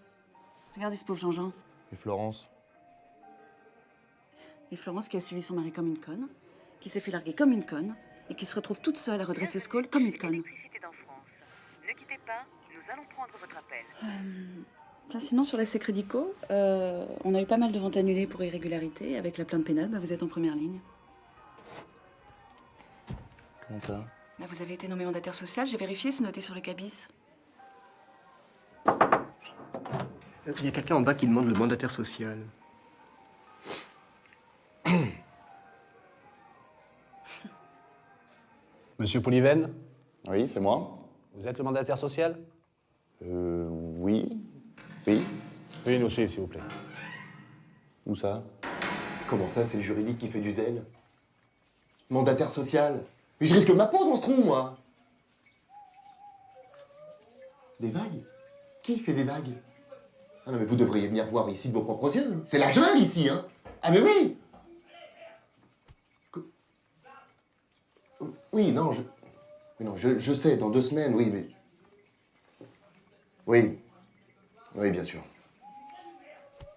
Regardez ce pauvre Jean-Jean. Et Florence? Et Florence qui a suivi son mari comme une conne, qui s'est fait larguer comme une conne, et qui se retrouve toute seule à redresser ce col comme une conne. Électricité d'en France. Ne quittez pas, nous allons prendre votre appel. Tiens, sinon, sur la Crédico, on a eu pas mal de ventes annulées pour irrégularité. Avec la plainte pénale, vous êtes en première ligne. Comment ça? Vous avez été nommé mandataire social, j'ai vérifié, c'est noté sur le cabis. Il y a quelqu'un en bas qui demande le mandataire social. Monsieur Pouliven? Oui, c'est moi. Vous êtes le mandataire social? Oui. Oui. Oui, nous aussi, s'il vous plaît. Où ça? Comment ça, c'est le juridique qui fait du zèle? Mandataire social? Mais je risque ma peau dans ce trou, moi! Des vagues? Qui fait des vagues? Ah non, mais vous devriez venir voir ici de vos propres yeux. C'est la jungle, ici, hein? Ah, mais oui! Oui, non, je sais, dans 2 semaines, oui, mais... Oui. Oui, bien sûr.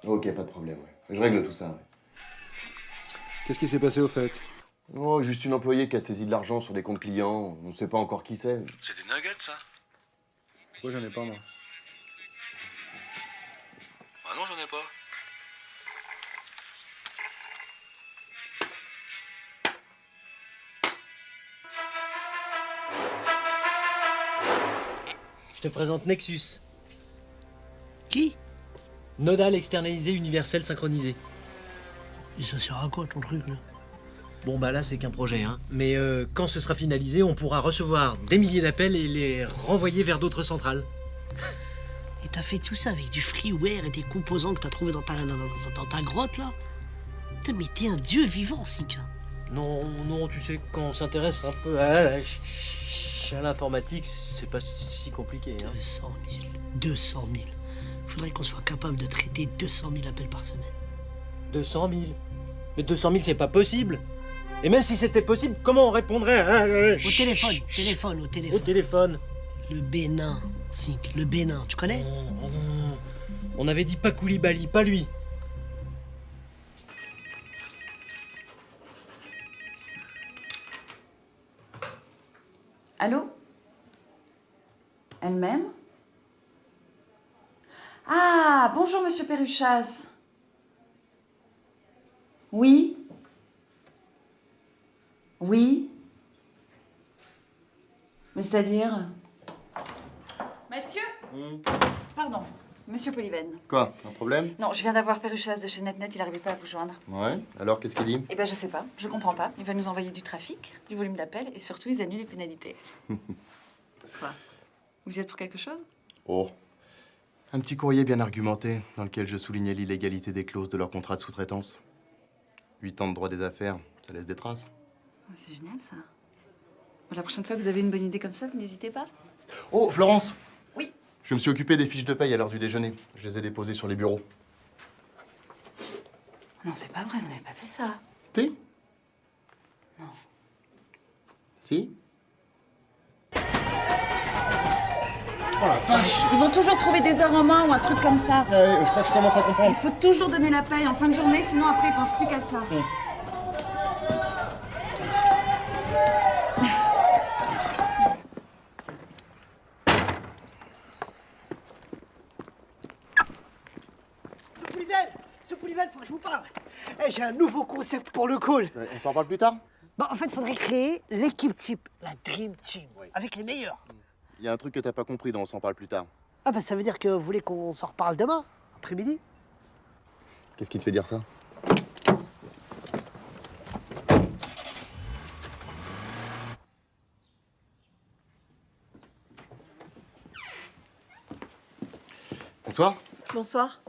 Ok, pas de problème, ouais. Je règle tout ça, ouais. Qu'est-ce qui s'est passé au fait? Oh, juste une employée qui a saisi de l'argent sur des comptes clients. On ne sait pas encore qui c'est. C'est des nuggets, ça? Moi, j'en ai pas, moi. Ah non, j'en ai pas. Je te présente Nexus. Qui? Nodal externalisé universel synchronisé. Et ça sert à quoi ton truc là? Bon bah là c'est qu'un projet, hein. Mais quand ce sera finalisé, on pourra recevoir des milliers d'appels et les renvoyer vers d'autres centrales. Et t'as fait tout ça avec du freeware et des composants que t'as trouvé dans ta grotte là? Putain, mais t'es un dieu vivant, Sika. Non, tu sais, quand on s'intéresse un peu à l'informatique, c'est pas si compliqué, hein. 200 000. Faudrait qu'on soit capable de traiter 200 000 appels par semaine. 200 000? Mais 200 000, c'est pas possible. Et même si c'était possible, comment on répondrait? Au téléphone. Au téléphone. Le Bénin, Sink, le Bénin, tu connais? Non. On avait dit pas Koulibaly, pas lui. Allô? Elle-même? Ah, bonjour, monsieur Perruchas. Oui? Oui? Mais c'est-à-dire? Mathieu? Pardon, monsieur Poliven. Quoi? Un problème? Non, je viens d'avoir Perruchas de chez NetNet, il n'arrivait pas à vous joindre. Ouais, alors qu'est-ce qu'il dit? Eh ben, je sais pas, je comprends pas. Il va nous envoyer du trafic, du volume d'appels et surtout, ils annulent les pénalités. Quoi? Vous y êtes pour quelque chose? Oh. Un petit courrier bien argumenté, dans lequel je soulignais l'illégalité des clauses de leur contrat de sous-traitance. 8 ans de droit des affaires, ça laisse des traces. C'est génial, ça. Bon, la prochaine fois que vous avez une bonne idée comme ça, vous n'hésitez pas. Oh, Florence! Oui. Je me suis occupé des fiches de paye à l'heure du déjeuner. Je les ai déposées sur les bureaux. Non, c'est pas vrai, vous n'avez pas fait ça. Si? Non. Si? Oh la vache! Ils vont toujours trouver des heures en main ou un truc comme ça. Ah ouais, je crois que je commence à comprendre. Il faut toujours donner la paye en fin de journée, sinon après ils pensent plus qu'à ça. Ce Poulivelle, faut que je vous parle. Eh, j'ai un nouveau concept pour le call. On s'en parle plus tard? Bah, en fait, il faudrait créer l'équipe type, la Dream Team, avec les meilleurs. Il y a un truc que t'as pas compris dont on s'en parle plus tard. Ah bah ça veut dire que vous voulez qu'on s'en reparle demain, après-midi? Qu'est-ce qui te fait dire ça? Bonsoir. Bonsoir.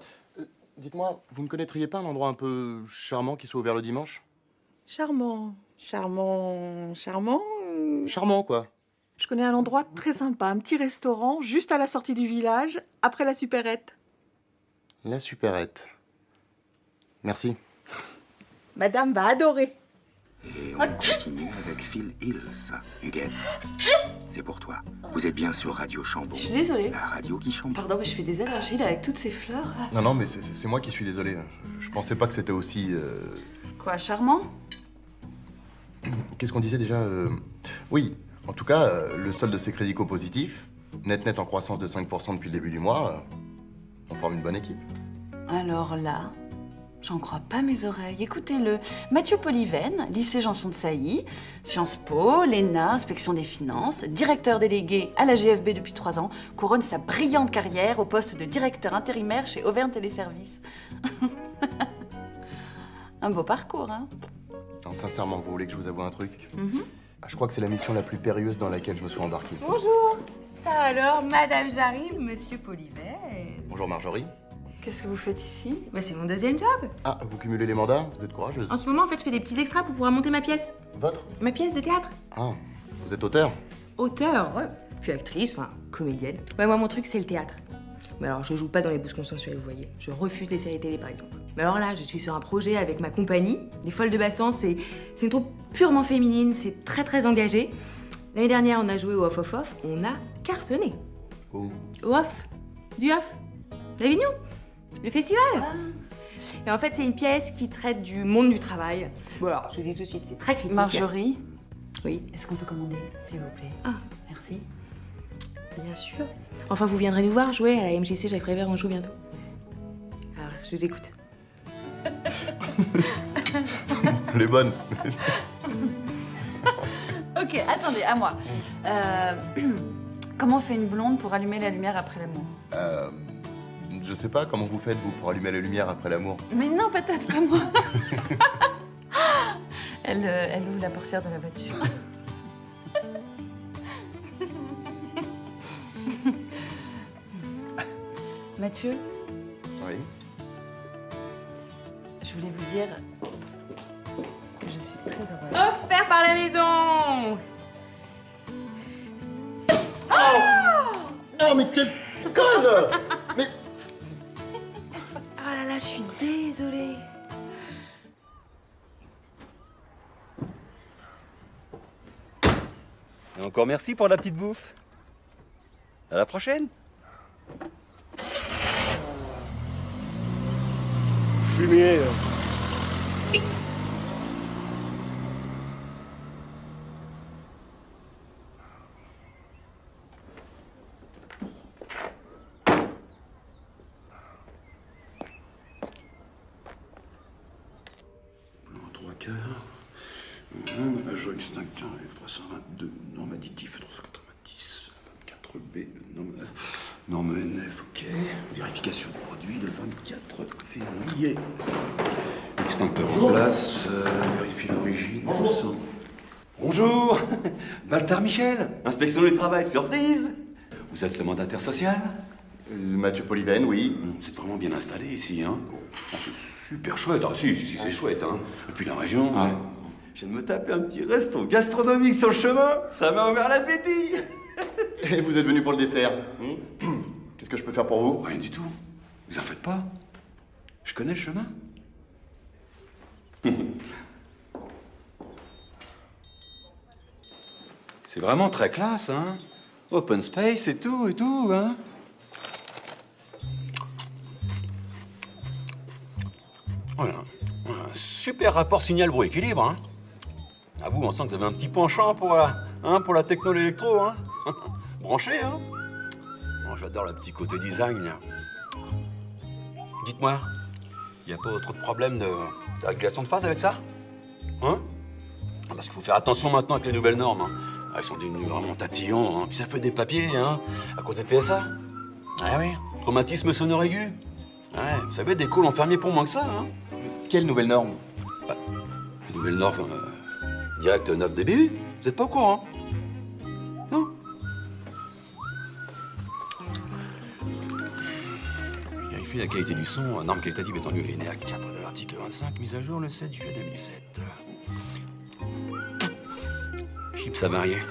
Dites-moi, vous ne connaîtriez pas un endroit un peu charmant qui soit ouvert le dimanche? Charmant. Charmant. Charmant. Charmant, quoi. Je connais un endroit très sympa, un petit restaurant juste à la sortie du village, après la supérette. La supérette. Merci. Madame va adorer. Et on continue avec Phil Hills. Huguette, c'est pour toi. Vous êtes bien sur Radio Chambon. Je suis désolée. La radio qui chamboule. Pardon, mais je fais des allergies là avec toutes ces fleurs. Non, non, mais c'est moi qui suis désolé. Je pensais pas que c'était aussi... Quoi, charmant? Qu'est-ce qu'on disait déjà Oui, en tout cas, le solde de ces crédits positifs, net en croissance de 5% depuis le début du mois, on forme une bonne équipe. Alors là, j'en crois pas mes oreilles. Écoutez-le. Mathieu Polyven, lycée Janson de Sailly, Sciences Po, l'ENA, inspection des finances, directeur délégué à la GFB depuis 3 ans, couronne sa brillante carrière au poste de directeur intérimaire chez Auvergne Téléservices. Un beau parcours, hein? Non, sincèrement, vous voulez que je vous avoue un truc? Je crois que c'est la mission la plus périlleuse dans laquelle je me suis embarqué. Bonjour. Ça alors, Madame j'arrive, Monsieur Polyven. Bonjour Marjorie. Qu'est-ce que vous faites ici? Bah, c'est mon deuxième job. Ah, vous cumulez les mandats? Vous êtes courageuse. En ce moment, en fait, je fais des petits extras pour pouvoir monter ma pièce. Votre? Ma pièce de théâtre. Ah, vous êtes auteur? Auteur, puis actrice, enfin, comédienne. Ouais, moi, mon truc, c'est le théâtre. Mais alors, je joue pas dans les bouses consensuelles, vous voyez. Je refuse les séries télé, par exemple. Mais alors là, je suis sur un projet avec ma compagnie, Les Folles de Bassan. C'est une troupe purement féminine, c'est très engagé. L'année dernière, on a joué au Off. On a cartonné. Oh. Au Off. Du Off. D'Avignon. Le festival. Et en fait, c'est une pièce qui traite du monde du travail. Bon, alors, je vous dis tout de suite, c'est très critique. Marjorie? Oui. Est-ce qu'on peut commander, s'il vous plaît? Ah, merci. Bien sûr. Enfin, vous viendrez nous voir jouer à la MJC Jacques Prévert, on joue bientôt. Alors, je vous écoute. Elle est bonne. Ok, attendez, à moi. Comment fait une blonde pour allumer la lumière après l'amour? Je sais pas, comment vous faites, vous, pour allumer la lumière après l'amour? Mais non, peut-être pas moi. Elle ouvre la portière de la voiture. Mathieu? Oui? Je voulais vous dire que je suis très heureuse. Offert par la maison. Non, mais quelle conne! Mais... Oh là là, je suis désolée. Et encore merci pour la petite bouffe. À la prochaine. Fumier. Agent extincteur avec 322, norme additif 390, 24B, norme NF, ok. Vérification de produit le 24 février. Extincteur en place, vérifie l'origine. Bonjour. Bonjour. Baltar Michel, inspection du travail, surprise. Vous êtes le mandataire social? Mathieu Polyven, oui. Vous êtes vraiment bien installé ici, hein? Ah, c'est super chouette. Ah si, c'est chouette, hein. Et puis la région, ouais. Je viens de me taper un petit resto gastronomique sur le chemin, ça m'a ouvert l'appétit. Et vous êtes venu pour le dessert. Qu'est-ce que je peux faire pour vous? Rien du tout. Vous en faites pas. Je connais le chemin. C'est vraiment très classe, hein? Open space et tout, hein. Voilà. Un super rapport signal-bruit-équilibre, hein. À vous, on sent que vous avez un petit penchant pour la techno, l'électro, hein. Branché, hein. Bon, j'adore le petit côté design, là. Dites-moi, il n'y a pas trop de problème de régulation de phase avec ça? Hein? Parce qu'il faut faire attention maintenant avec les nouvelles normes, hein. Elles sont devenues vraiment tatillons, hein. Puis ça fait des papiers, hein, à cause des TSA. Ah oui, traumatisme sonore aigu. Ouais, vous savez, des calls ont fermé pour moins que ça, hein. Quelle nouvelle norme? Bah, les nouvelles normes direct 9 dBU, vous n'êtes pas au courant? Non? Vérifier la qualité du son, norme qualitative étendue linéaire 4 de l'article 25, mise à jour le 7 juillet 2007. Chips avariés.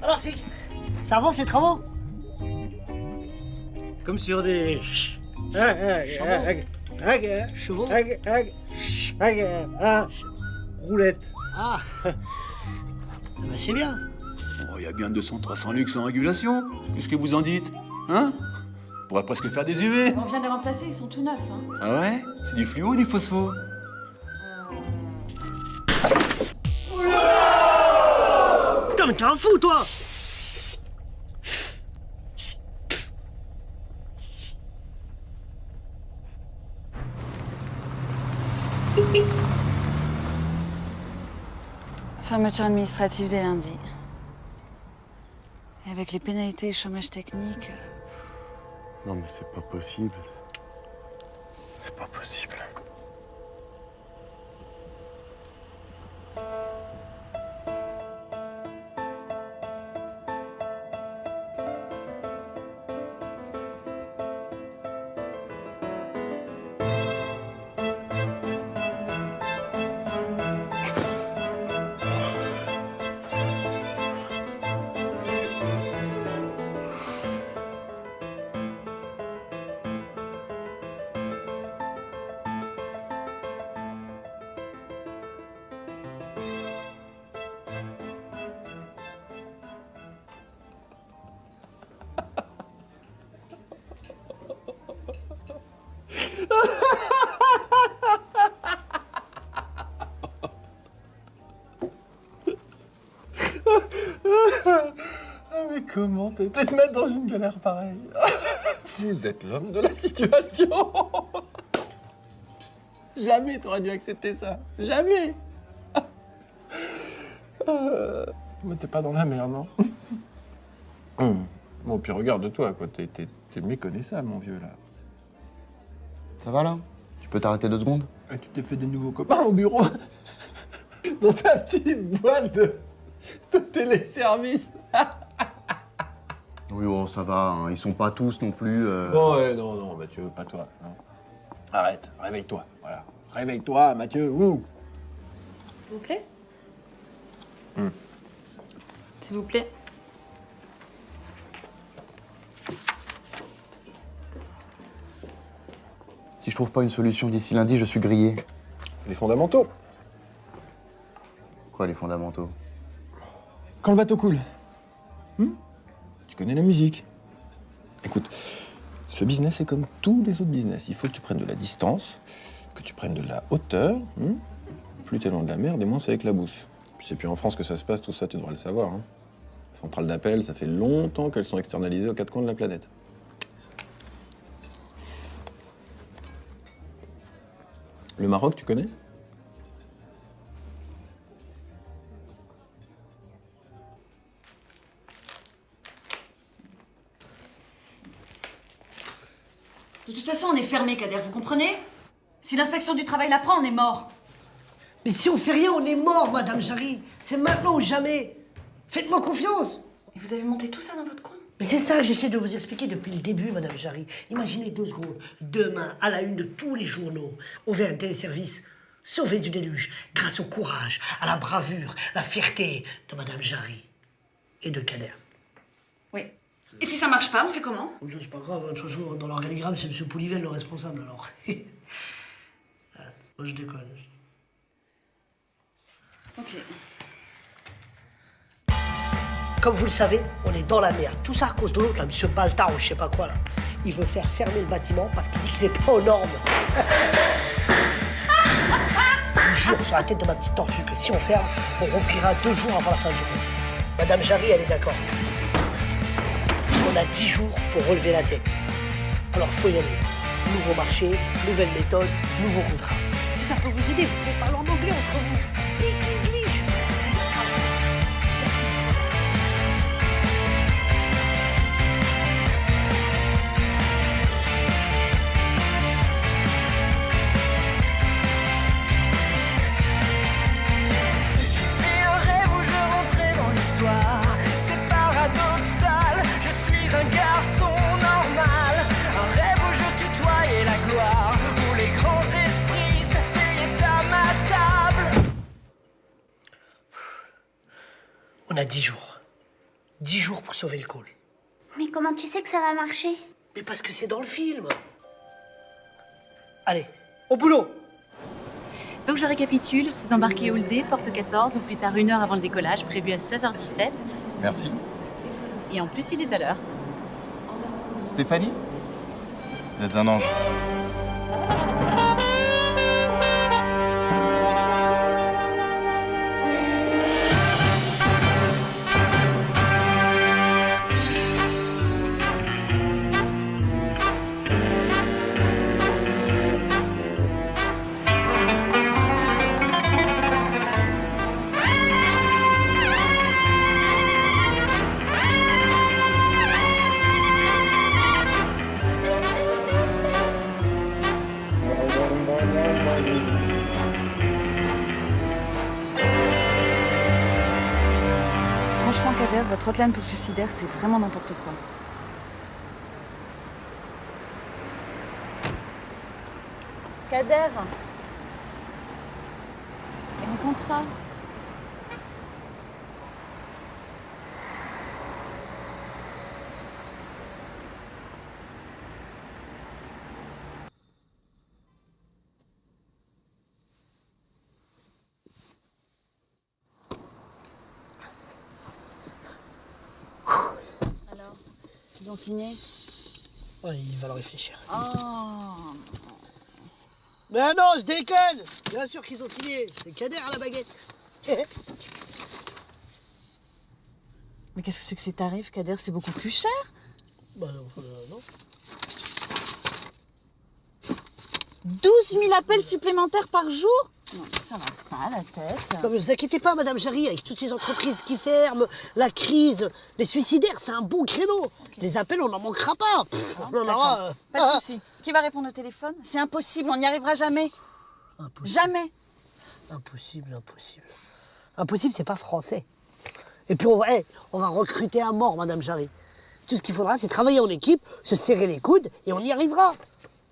Alors, ça avance ces travaux? Comme sur des... Chevaux? Roulette. Ah, ben c'est bien. Oh, il y a bien 200-300 luxe en régulation. Qu'est-ce que vous en dites? Hein? On pourrait presque faire des UV. On vient de les remplacer, ils sont tout neufs. Hein. Ah ouais? C'est du fluo ou du phospho? Putain, mais t'es un fou, toi! Fermeture administrative dès lundi. Et avec les pénalités et chômage technique... Non mais c'est pas possible. C'est pas possible. Mais comment t'es te mettre dans une galère pareille? Vous êtes l'homme de la situation. Jamais t'aurais dû accepter ça. Jamais. Mais t'es pas dans la merde, non? Bon, puis regarde-toi, quoi. T'es méconnaissable, mon vieux, là. Ça va, là? Tu peux t'arrêter 2 secondes? Et tu t'es fait des nouveaux copains au bureau? Dans ta petite boîte de téléservice. Oui, oh, ça va, hein. Ils sont pas tous non plus... Bon, ouais, non, Mathieu, pas toi. Non. Arrête, réveille-toi, voilà. Réveille-toi, Mathieu, ouh. S'il vous plaît. S'il vous plaît. Si je trouve pas une solution d'ici lundi, je suis grillé. Les fondamentaux. Quoi, les fondamentaux? Quand le bateau coule. Tu connais la musique. Écoute, ce business est comme tous les autres business. Il faut que tu prennes de la distance, que tu prennes de la hauteur. Plus t'es loin de la mer, des moins c'est avec la bouffe. Puis c'est plus en France que ça se passe, tout ça, tu devrais le savoir. Hein. Les centrales d'appel, ça fait longtemps qu'elles sont externalisées aux 4 coins de la planète. Le Maroc, tu connais? De toute façon, on est fermé, Kader, vous comprenez? Si l'inspection du travail l'apprend, on est mort. Mais si on fait rien, on est mort, Madame Jarry. C'est maintenant ou jamais. Faites-moi confiance. Et vous avez monté tout ça dans votre coin? Mais c'est ça que j'essaie de vous expliquer depuis le début, Madame Jarry. Imaginez 2 secondes. Demain, à la une de tous les journaux, on fait un téléservice sauvé du déluge grâce au courage, à la bravure, la fierté de Madame Jarry et de Kader. Oui. Et si ça marche pas, on fait comment? C'est pas grave, de toute façon, dans l'organigramme, c'est M. Poulivel le responsable, alors. Moi, je déconne. Ok. Comme vous le savez, on est dans la merde. Tout ça à cause de l'autre, là, monsieur Baltard ou je sais pas quoi, là. Il veut faire fermer le bâtiment parce qu'il dit qu'il est pas aux normes. Je vous jure sur la tête de ma petite tortue que si on ferme, on rouvrira 2 jours avant la fin du mois. Madame Jarry, elle est d'accord. On a 10 jours pour relever la tête. Alors faut y aller. Nouveau marché, nouvelle méthode, nouveau contrat. Si ça peut vous aider, vous pouvez parler en anglais entre vous. Speak English. On a 10 jours. 10 jours pour sauver le call. Mais comment tu sais que ça va marcher? Mais parce que c'est dans le film. Allez, au boulot. Donc je récapitule, vous embarquez Hall D, porte 14, ou plus tard 1 heure avant le décollage, prévu à 16h17. Merci. Et en plus, il est à l'heure. Stéphanie? Vous êtes un ange. Franchement, Kader, votre hotline pour suicidaire, c'est vraiment n'importe quoi. Kader. Et mes contrats? Alors, ils ont signé? Ouais, il va le réfléchir. Oh. Mais non, je déconne. Bien sûr qu'ils ont signé. C'est Kader à la baguette. Mais qu'est-ce que c'est que ces tarifs, Kader? C'est beaucoup plus cher. Bah non. 12 000 appels supplémentaires par jour? Non, ça va pas la tête. Non mais vous inquiétez pas, Madame Jarry, avec toutes ces entreprises qui ferment, la crise, les suicidaires, c'est un bon créneau. Okay. Les appels, on n'en manquera pas. On en aura, Pas de souci. Qui va répondre au téléphone? C'est impossible, on n'y arrivera jamais. Impossible. Jamais. Impossible. Impossible, c'est pas français. Et puis on va recruter à mort, Madame Jarry. Tout ce qu'il faudra, c'est travailler en équipe, se serrer les coudes, et on y arrivera.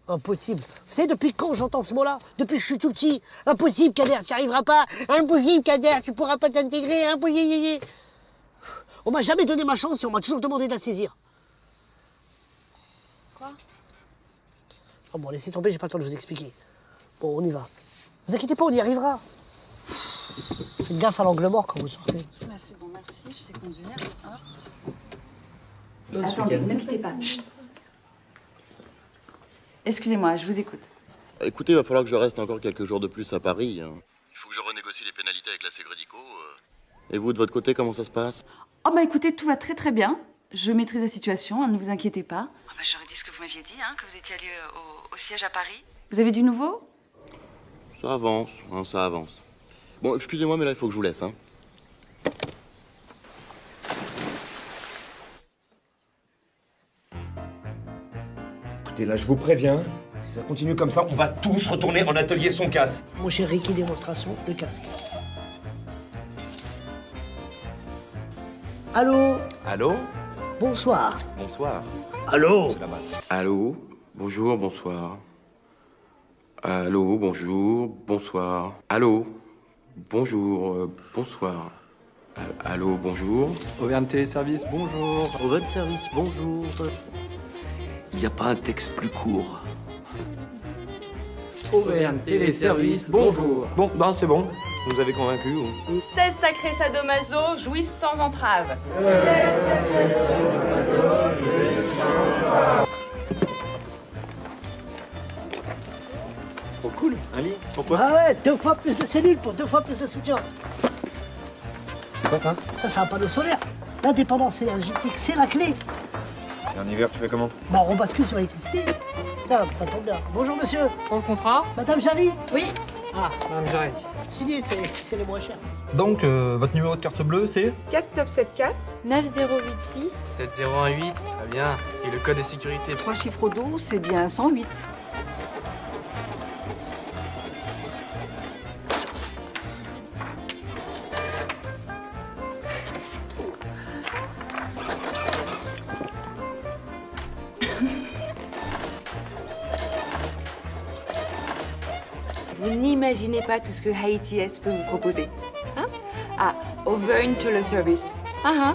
Impossible. Vous savez, depuis quand j'entends ce mot-là? Depuis que je suis tout petit. Impossible, Kader, tu n'y arriveras pas. Impossible, Kader, tu pourras pas t'intégrer. Impossible. On m'a jamais donné ma chance et on m'a toujours demandé de la saisir. Quoi? Oh bon, laissez tomber, j'ai pas le temps de vous expliquer. Bon, on y va. Vous inquiétez pas, on y arrivera. Faites gaffe à l'angle mort quand vous sortez. C'est bon, merci, je sais conduire. Hop. Attendez, ne quittez pas. Chut. Excusez-moi, je vous écoute. Écoutez, il va falloir que je reste encore quelques jours de plus à Paris. Il faut que je renégocie les pénalités avec la Ségrédico. Et vous, de votre côté, comment ça se passe? Oh bah écoutez, tout va très très bien. Je maîtrise la situation, hein, ne vous inquiétez pas. Ah bah, j'aurais dit ce que vous m'aviez dit, hein, que vous étiez allé au siège à Paris. Vous avez du nouveau? Ça avance, hein, ça avance. Bon, excusez-moi, mais là, il faut que je vous laisse. Hein. Écoutez, là, je vous préviens, si ça continue comme ça, on va tous retourner en atelier son casse. Mon cher Ricky, démonstration, le casque. Allô? Allô? Bonsoir. Bonsoir. Allô? C'est là-bas. Allô? Bonjour, bonsoir. Allô, bonjour, bonsoir. Allô? Bonjour, bonsoir. Allô, bonjour. Auvergne Téléservice, bonjour. Auvergne Service, bonjour. Il n'y a pas un texte plus court. Auvergne Téléservice, bonjour. Bon, ben c'est bon. Vous nous avez convaincus. 16 sacrés sadomaso jouissent sans entrave. Oh cool, un lit. Pourquoi? Ah ouais, 2 fois plus de cellules pour 2 fois plus de soutien. C'est quoi ça? Ça, c'est un panneau solaire. L'indépendance énergétique, c'est la clé. Et en hiver, tu fais comment? Bah, on rebascule sur l'électricité. Tiens, ça tombe bien. Bonjour, monsieur. Pour le contrat? Madame Jarry? Oui. Ah, Madame Jarry. Signé, c'est les moins chers. Donc, votre numéro de carte bleue, c'est? 4974 9086 7018, très bien. Et le code de sécurité? 3 chiffres au dos, c'est bien 108. Vous n'imaginez pas tout ce que Haïti S peut vous proposer. Hein? Ah, Auvergne Téléservice. Ah,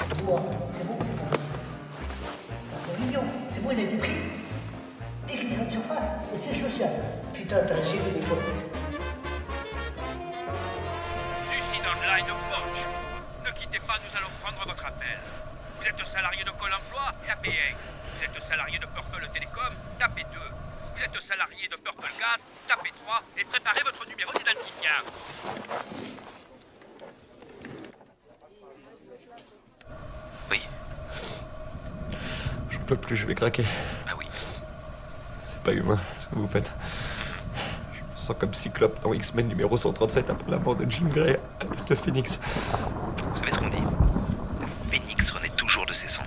C'est bon, c'est bon. Mignon, c'est bon, il a été pris. Déglissant de surface, le siège social. Putain, t'as un gilet de toi. Lucie Online Poche. Ne quittez pas, nous allons prendre votre appel. Vous êtes salarié de Pôle emploi, tapez 1. Vous êtes salarié de Purple Télécom, tapez 2. Vous êtes salarié de Purple Gas, tapez 3 et préparez votre numéro d'identifiant. Oui. J'en peux plus, je vais craquer. Ah oui. C'est pas humain, ce que vous faites. Je me sens comme Cyclope dans X-Men numéro 137 après la mort de Jean Grey, alias le Phénix. Vous savez ce qu'on dit? Le Phénix renaît toujours de ses cendres.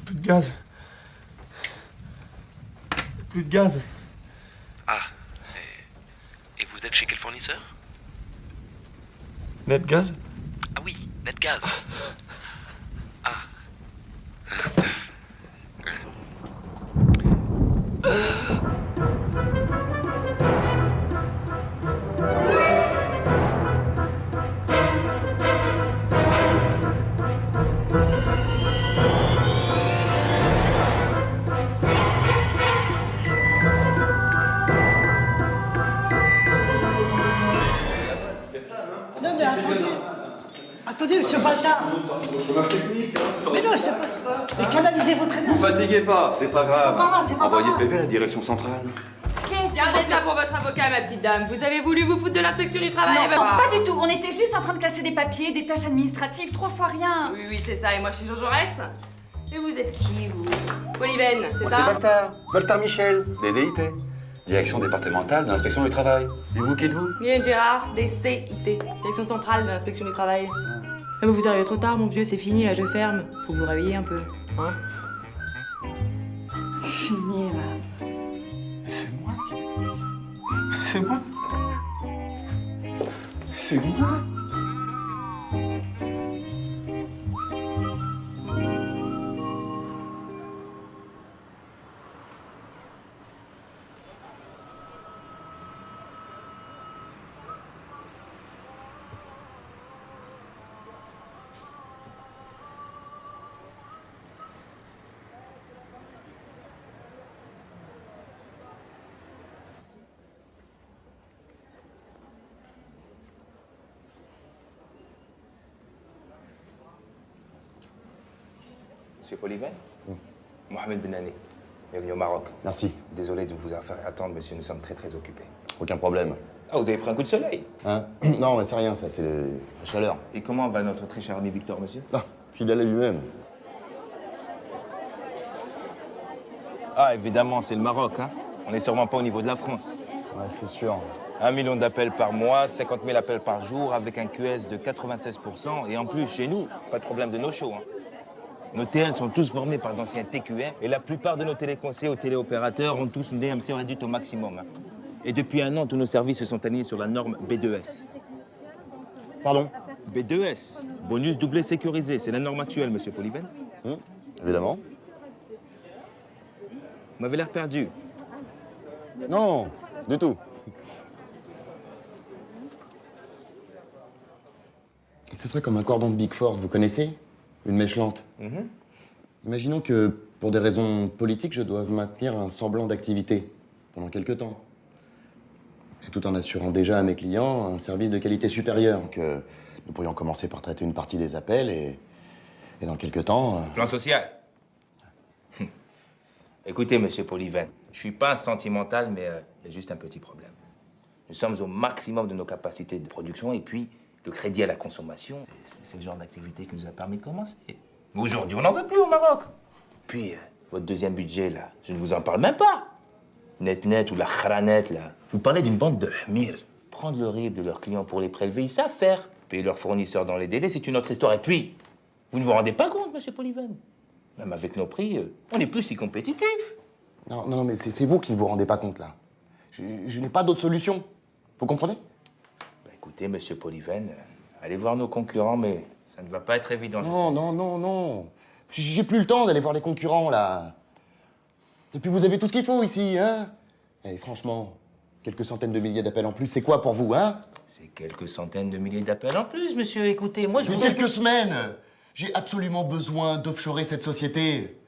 Plus de gaz. Plus de gaz. Ah. Et vous êtes chez quel fournisseur? Netgaz? Ah oui, Netgaz. Ah. Non, mais attendez. Attendez, monsieur Baltard. Mais non, c'est pas ça. Mais canalisez votre énergie. Vous fatiguez pas, c'est pas grave. pas grave, c'est pas Envoyez grave. PV à la direction centrale. Gardez ça pour votre avocat, ma petite dame. Vous avez voulu vous foutre de l'inspection du travail. Non, pas du tout. On était juste en train de classer des papiers, des tâches administratives, 3 fois rien. Oui, oui, c'est ça. Et moi, je suis Jean Jaurès. Et vous êtes qui, vous? Polyven, c'est Moi, ça? c'est Baltard. Baltard Michel, DDIT. Direction départementale d'inspection du travail. Et vous, qui êtes-vous? Mylène Gérard, DCIT, Direction centrale de l'inspection du travail. Ah, mais vous arrivez trop tard, mon vieux, c'est fini, là, je ferme. Faut vous réveiller un peu, hein? Fini, va. C'est moi? C'est moi? C'est moi? Monsieur Polyven? Mohamed Benani, bienvenue au Maroc. Merci. Désolé de vous faire attendre, monsieur, nous sommes très occupés. Aucun problème. Ah, vous avez pris un coup de soleil? Hein? Non, mais c'est rien, ça, c'est la chaleur. Et comment va notre très cher ami Victor, monsieur? Ah, fidèle à lui-même. Ah, évidemment, c'est le Maroc, hein. On n'est sûrement pas au niveau de la France. Ouais, c'est sûr. 1 million d'appels par mois, 50 000 appels par jour, avec un QS de 96%. Et en plus, chez nous, pas de problème de no-show, hein. Nos TL sont tous formés par d'anciens TQM et la plupart de nos téléconseillers ou téléopérateurs ont tous une DMC réduite au maximum. Hein. Et depuis 1 an, tous nos services se sont alignés sur la norme B2S. Pardon? B2S, bonus doublé sécurisé, c'est la norme actuelle, monsieur Polyven. Évidemment. Vous m'avez l'air perdu. Non, du tout. Ce serait comme un cordon de Big Four, vous connaissez? Une mèche lente. Imaginons que, pour des raisons politiques, je doive maintenir un semblant d'activité pendant quelques temps. Et tout en assurant déjà à mes clients un service de qualité supérieure, que nous pourrions commencer par traiter une partie des appels et dans quelques temps... Plan social. Écoutez, monsieur Polyven, je suis pas un sentimental, mais il y a juste un petit problème. Nous sommes au maximum de nos capacités de production et puis le crédit à la consommation, c'est le genre d'activité qui nous a permis de commencer. Mais aujourd'hui, on n'en veut plus au Maroc. Puis, votre deuxième budget, là, je ne vous en parle même pas. Net ou la khranet, là. Vous parlez d'une bande de hmir. Prendre le RIB de leurs clients pour les prélever, ils savent faire. Payer leurs fournisseurs dans les délais, c'est une autre histoire. Et puis, vous ne vous rendez pas compte, monsieur Polyven. Même avec nos prix, on n'est plus si compétitifs. Non, mais c'est vous qui ne vous rendez pas compte, là. Je n'ai pas d'autre solution. Vous comprenez? Écoutez, monsieur Polyven, allez voir nos concurrents, mais ça ne va pas être évident. Non. J'ai plus le temps d'aller voir les concurrents, là. Et puis vous avez tout ce qu'il faut ici, hein? Et franchement, quelques centaines de milliers d'appels en plus, c'est quoi pour vous, hein? C'est quelques centaines de milliers d'appels en plus, monsieur. Écoutez, moi, je Depuis vous... quelques semaines, j'ai absolument besoin d'offshorer cette société.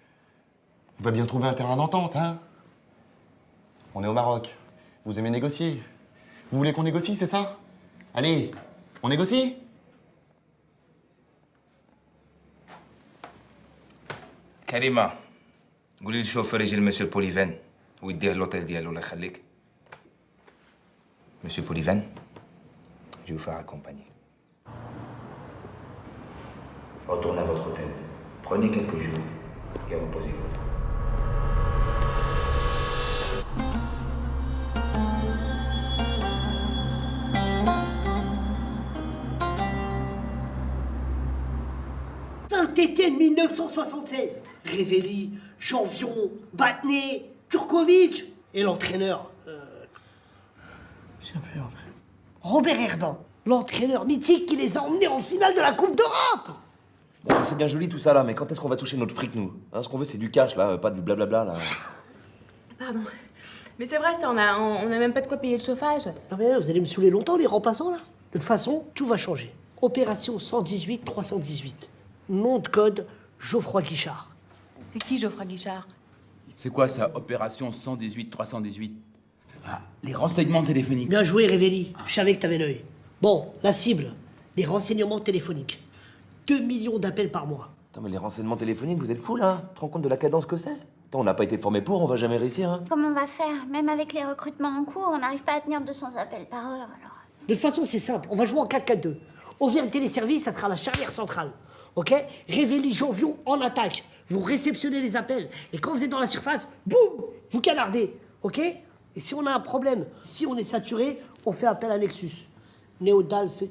On va bien trouver un terrain d'entente, hein? On est au Maroc. Vous aimez négocier. Vous voulez qu'on négocie, c'est ça? Allez, on négocie? Karima, قولي للشوفير يجي لمسيو بوليفان ويديه l'hôtel ديالو الله يخليك. Monsieur Polyven, je vais vous faire accompagner. Retournez à votre hôtel. Prenez quelques jours et reposez-vous. Saint-Étienne 1976. Révéli, Janvion, Batné, Turkovic et l'entraîneur. Je sais plus l'entraîneur. Robert Herbin, l'entraîneur mythique qui les a emmenés en finale de la Coupe d'Europe. Bon, c'est bien joli tout ça là, mais quand est-ce qu'on va toucher notre fric, nous? Hein, ce qu'on veut, c'est du cash là, pas du blablabla là. Pardon. Mais c'est vrai, ça, on a même pas de quoi payer le chauffage. Non mais vous allez me saouler longtemps, les remplaçants là. De toute façon, tout va changer. Opération 118-318. Nom de code, Geoffroy Guichard. C'est qui Geoffroy Guichard? C'est quoi ça, opération 118-318? Ah, les renseignements téléphoniques. Bien joué, Révéli. Je savais que t'avais l'œil. Bon, la cible, les renseignements téléphoniques. 2 millions d'appels par mois. Attends, mais les renseignements téléphoniques, vous êtes fous là? Tu te rends compte de la cadence que c'est? Attends, on n'a pas été formé pour, on va jamais réussir, hein? Comment on va faire? Même avec les recrutements en cours, on n'arrive pas à tenir 200 appels par heure, alors. De toute façon, c'est simple. On va jouer en 4-4-2. Auvergne Téléservice, ça sera la charnière centrale. OK? Révéli, Janvion, en attaque. Vous réceptionnez les appels. Et quand vous êtes dans la surface, boum! Vous canardez. OK? Et si on a un problème, si on est saturé, on fait appel à Nexus. Néodal fait...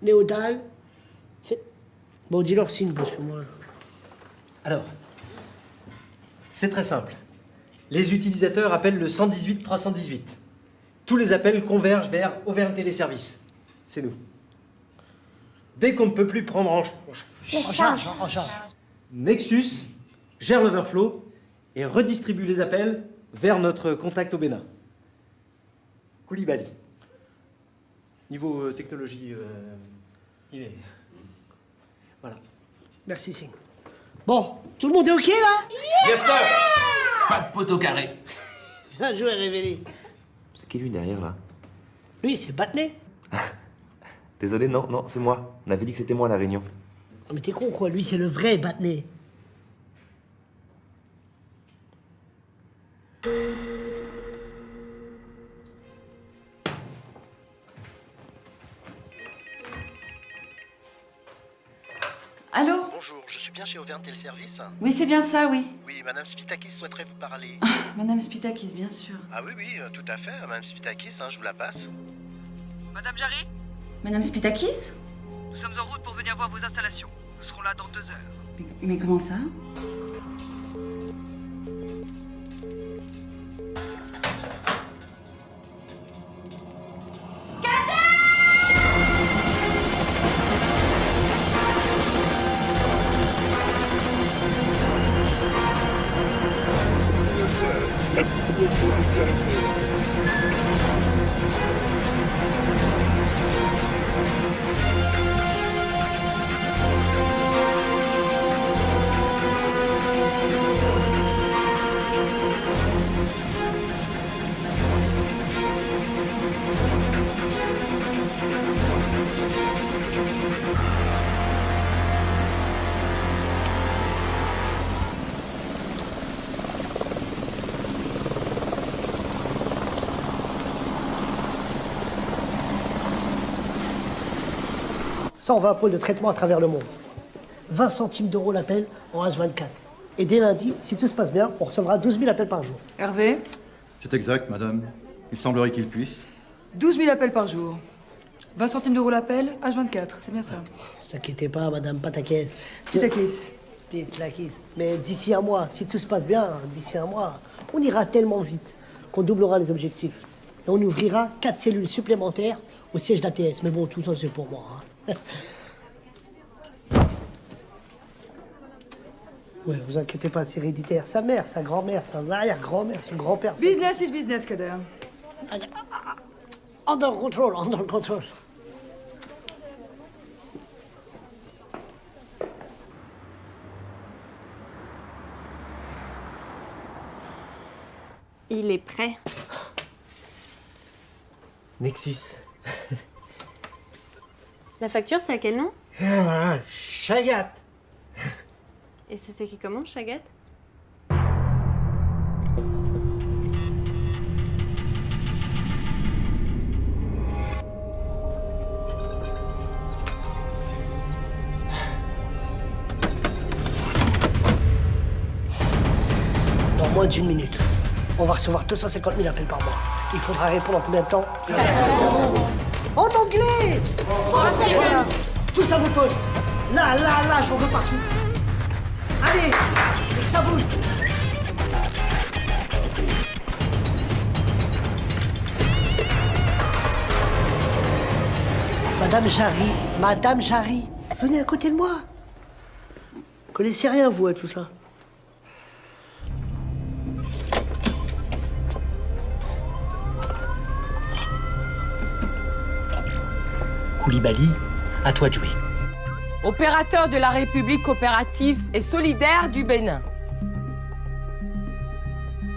Néodal fait... Bon, dis-leur signe, parce que moi... Alors, c'est très simple. Les utilisateurs appellent le 118-318. Tous les appels convergent vers Auvergne Téléservice. C'est nous. Dès qu'on ne peut plus prendre en charge, Nexus gère l'overflow et redistribue les appels vers notre contact au Bénin. Koulibaly. Niveau technologie, il est... Voilà. Merci, Singh. Bon, tout le monde est OK, là? Yes, sir! Pas de poteau carré. Bien joué, Révéli. C'est qui lui derrière là? Lui, c'est Batné. Désolé, non, c'est moi. On avait dit que c'était moi la réunion. Non, mais t'es con, quoi. Lui, c'est le vrai Batné. Allô? Bonjour, je suis bien chez Auvergne Téléservice? Oui, c'est bien ça, oui. Oui, Madame Spitakis souhaiterait vous parler. Madame Spitakis, bien sûr. Ah oui, tout à fait, Madame Spitakis, je vous la passe. Madame Jarry, Madame Spitakis? nous sommes en route pour venir voir vos installations. Nous serons là dans 2 heures. Mais comment ça? 120 pôles de traitement à travers le monde. 20 centimes d'euros l'appel en H24. Et dès lundi, si tout se passe bien, on recevra 12 000 appels par jour. Hervé, C'est exact, madame. Il semblerait qu'il puisse. 12 000 appels par jour. 20 centimes d'euros l'appel, H24, c'est bien ça. Ne vous inquiétez pas, madame, pas ta caisse. Qui ta caisse? La caisse. Mais d'ici un mois, si tout se passe bien, d'ici un mois, on ira tellement vite qu'on doublera les objectifs. Et on ouvrira 4 cellules supplémentaires au siège d'ATS. Mais bon, tout ça, c'est pour moi. Hein. Ouais, vous inquiétez pas, c'est héréditaire. Sa mère, sa grand-mère, son arrière-grand-mère, son grand-père. Business is business, Kader. Under control, under control. Il est prêt. Nexus. La facture, c'est à quel nom? Chagat. Et ça s'écrit comment, Chagat? Dans moins d'1 minute, on va recevoir 250 000 appels par mois. Il faudra répondre en combien de temps? En anglais! Voilà. Tous à vos postes. Là, j'en veux partout. Allez, que ça bouge. Madame Jarry, venez à côté de moi. Vous connaissez rien, vous, à tout ça? Koulibaly, à toi de jouer. Opérateur de la République coopérative et solidaire du Bénin.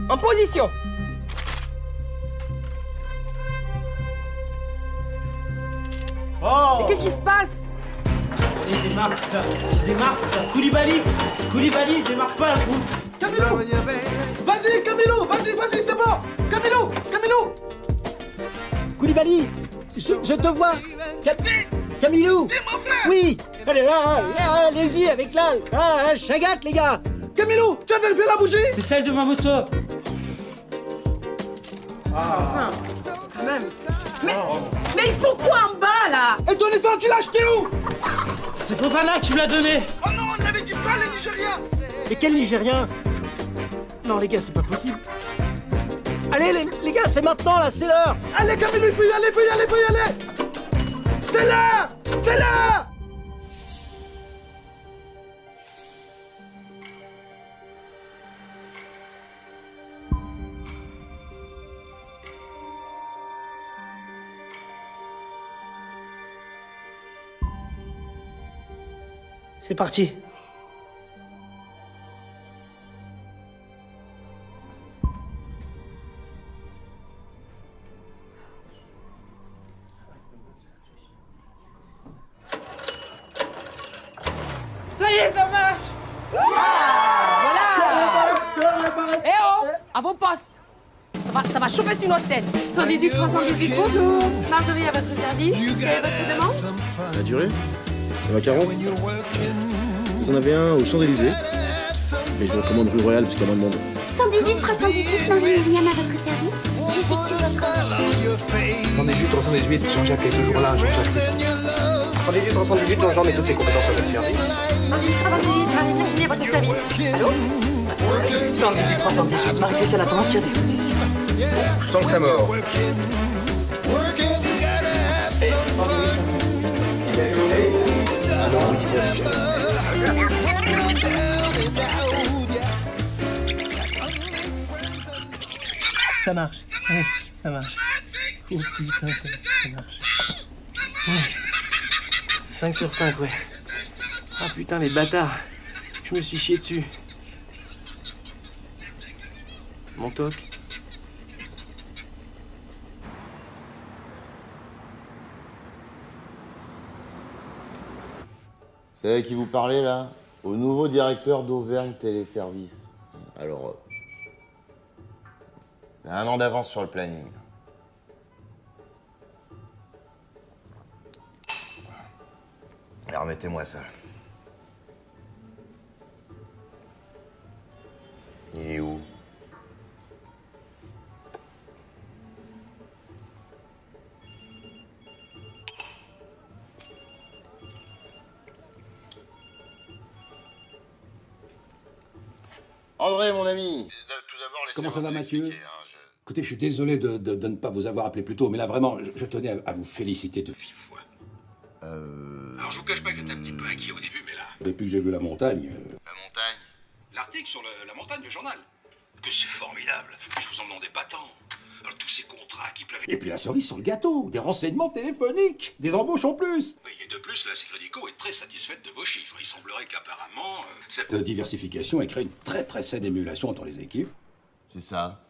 En position. Oh! Mais qu'est-ce qui se passe? Il démarre. Koulibaly, démarre pas, le groupe. Camilo! Vas-y, Camilo! Vas-y, c'est bon! Camilo! Koulibaly, je te vois. Camilo! Oui! Allez, allez-y avec la Chagat, les gars! Camilo, tu avais fait la bougie? C'est celle de ma moto. Enfin, quand même. Mais il faut quoi en bas, là? Et ton essence, tu l'as acheté où? C'est Fofana qui me l'a donné. Oh non, on avait dit pas les Nigériens! Et quel Nigérien? Non, les gars, c'est pas possible. Allez, les gars, c'est maintenant, là, c'est l'heure! Allez, Camilo, il faut y aller! C'est l'heure! C'est parti. Ça y est, ça marche! Voilà! Eh oh! À vos postes! Ça va chauffer sur notre tête! 118 318, bonjour. Marjorie à votre service. Quelle est votre demande? La durée? Le macaron? Vous en avez un aux Champs-Élysées? Mais je vous recommande rue Royale parce qu'il y a moins de monde. 118 318, Marie-William à votre service. J'effectue votre recherche. 118 318, Jean-Jacques est toujours là, Jean-Jacques. 118 318, Jean-Jean met toutes ses compétences à votre service. 118 318, Marie-Virginie à votre service. Allô? 118 318, Marie-Christiane attend entière disposition. Je sens que ça mord. Ça marche. Ouais, ça marche. Oh putain, ça marche. Ouais. 5 sur 5, ouais. Ah putain, les bâtards. Je me suis chié dessus. Mon toc. Vous savez à qui vous parlez, là? Au nouveau directeur d'Auvergne Téléservice. Alors, t'as 1 an d'avance sur le planning. Et remettez-moi ça. Il est où? André, mon ami. Comment ça va, Mathieu? Écoutez, je suis désolé de ne pas vous avoir appelé plus tôt, mais là, vraiment, je tenais à vous féliciter de vive voix. Alors, je vous cache pas que j'étais un petit peu inquiet au début, mais là... Depuis que j'ai vu la montagne... La montagne? L'article sur la montagne, le journal. Que c'est formidable. Je vous en demandais pas tant. Alors, tous ces contrats qui pleuvent... Et puis la cerise sur le gâteau, des renseignements téléphoniques, des embauches en plus. Oui, et de plus, la Sécrédico est très satisfaite de vos chiffres. Il semblerait qu'apparemment... Cette diversification a créé une très saine émulation entre les équipes. C'est ça,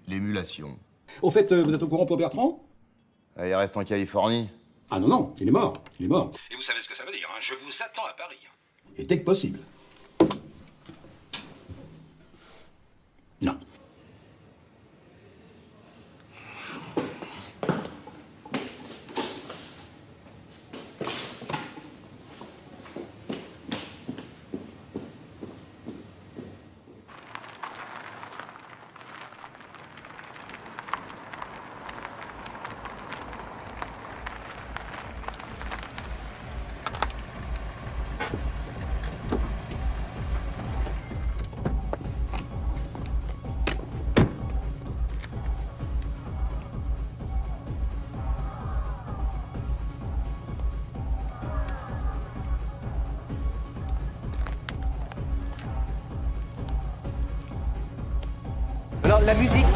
l'émulation. Au fait, vous êtes au courant pour Bertrand? Il reste en Californie. Ah non, il est mort, il est mort. Et vous savez ce que ça veut dire, hein? Je vous attends à Paris. Et dès que possible. Non. Alors, la musique.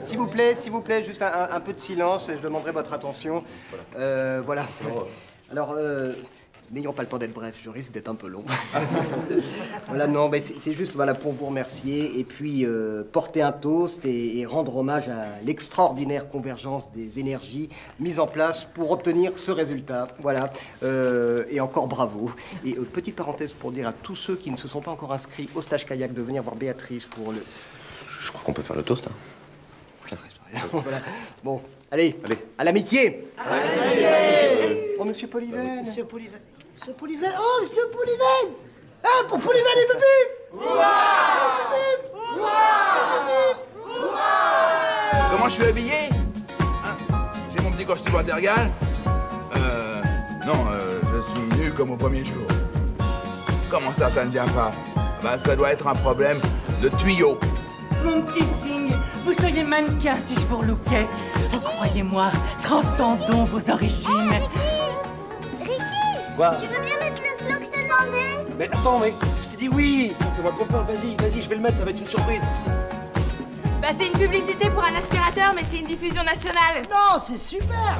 S'il vous plaît, juste un peu de silence, et je demanderai votre attention. Voilà. Alors, n'ayons pas le temps d'être bref, je risque d'être un peu long. Voilà, non, mais c'est juste voilà, pour vous remercier, et puis porter un toast et rendre hommage à l'extraordinaire convergence des énergies mises en place pour obtenir ce résultat. Voilà. Et encore bravo. Et petite parenthèse pour dire à tous ceux qui ne se sont pas encore inscrits au stage kayak de venir voir Béatrice pour le... Je crois qu'on peut faire le toast. Hein. Voilà. Bon, allez, à l'amitié. Oh, monsieur Polyven. Monsieur Polyven. Monsieur Polyven. Oh, monsieur Polyven. Ah, pour Polyven et Bébé. Comment je suis habillé hein? J'ai mon petit costume Watergal. Non, je suis nu comme au premier jour. Comment ça ne vient pas? Bah, ça doit être un problème de tuyau. Mon petit Sing, vous seriez mannequin si je vous relookais. Oh, croyez-moi, transcendons vos origines. Ricky, Quoi? tu veux bien mettre le slow que je t'ai demandé? Mais attends, mais je t'ai dit oui. Fais-moi confiance, vas-y, je vais le mettre, ça va être une surprise. Bah, c'est une publicité pour un aspirateur, mais c'est une diffusion nationale. Non, c'est super.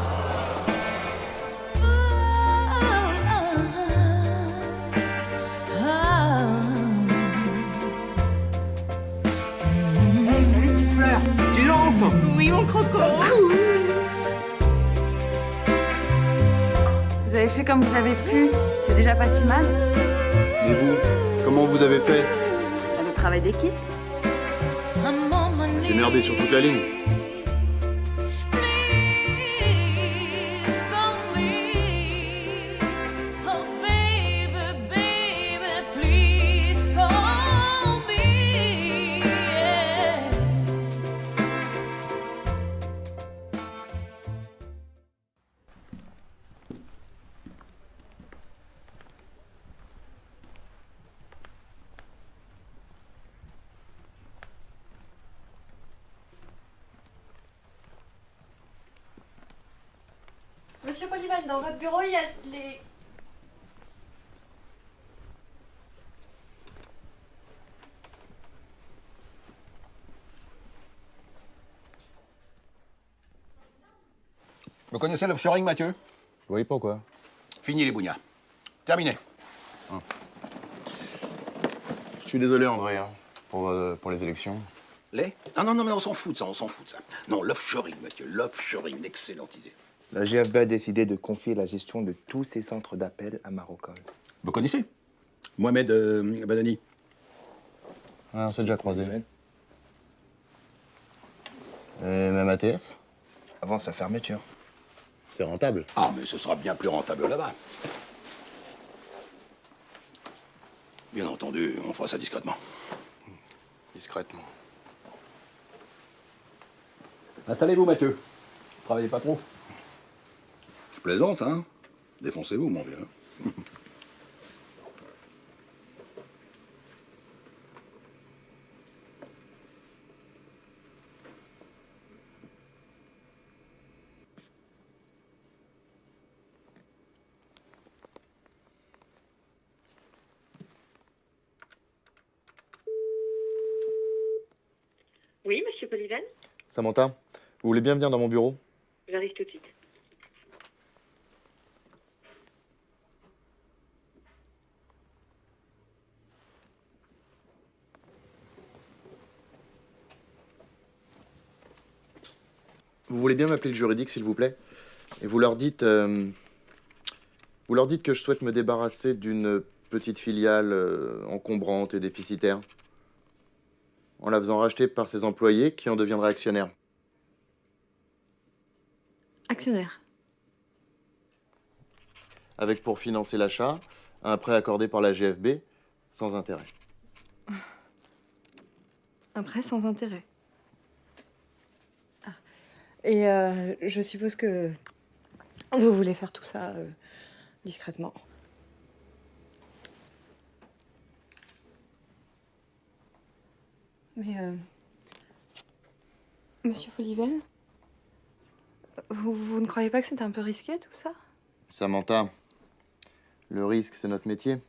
Hey, salut petite fleur. Tu danses? Oui, mon croco. Cool. Vous avez fait comme vous avez pu, c'est déjà pas si mal. Et vous, comment vous avez fait? Le travail d'équipe. J'ai merdé sur toute la ligne. Monsieur Polyven, dans votre bureau, il y a les... Vous connaissez l'offshoring, Mathieu? Oui, pourquoi? Fini les bougnats. Terminé. Je suis désolé, André, hein, pour les élections. Les? Ah non, mais on s'en fout de ça, Non, l'offshoring, Mathieu, l'offshoring, d'excellente idée. La GFB a décidé de confier la gestion de tous ces centres d'appel à Marocol. Vous connaissez Mohamed Badani? Ouais, on s'est déjà croisés. Et même ATS? Avant sa fermeture. C'est rentable. Ah, mais ce sera bien plus rentable là-bas. Bien entendu, on fera ça discrètement. Discrètement. Installez-vous, Mathieu. Travaillez pas trop. Je plaisante, hein. Défoncez-vous, mon vieux. Oui, monsieur Polyven? Samantha, vous voulez bien venir dans mon bureau? J'arrive tout de suite. Vous voulez bien m'appeler le juridique, s'il vous plaît? Et vous leur dites que je souhaite me débarrasser d'une petite filiale encombrante et déficitaire, en la faisant racheter par ses employés qui en deviendraient actionnaires. Actionnaire. Avec pour financer l'achat, un prêt accordé par la GFB sans intérêt. Un prêt sans intérêt. Ah. Et je suppose que vous voulez faire tout ça discrètement. Mais, monsieur Polyven, vous ne croyez pas que c'était un peu risqué, tout ça? Samantha, le risque, c'est notre métier.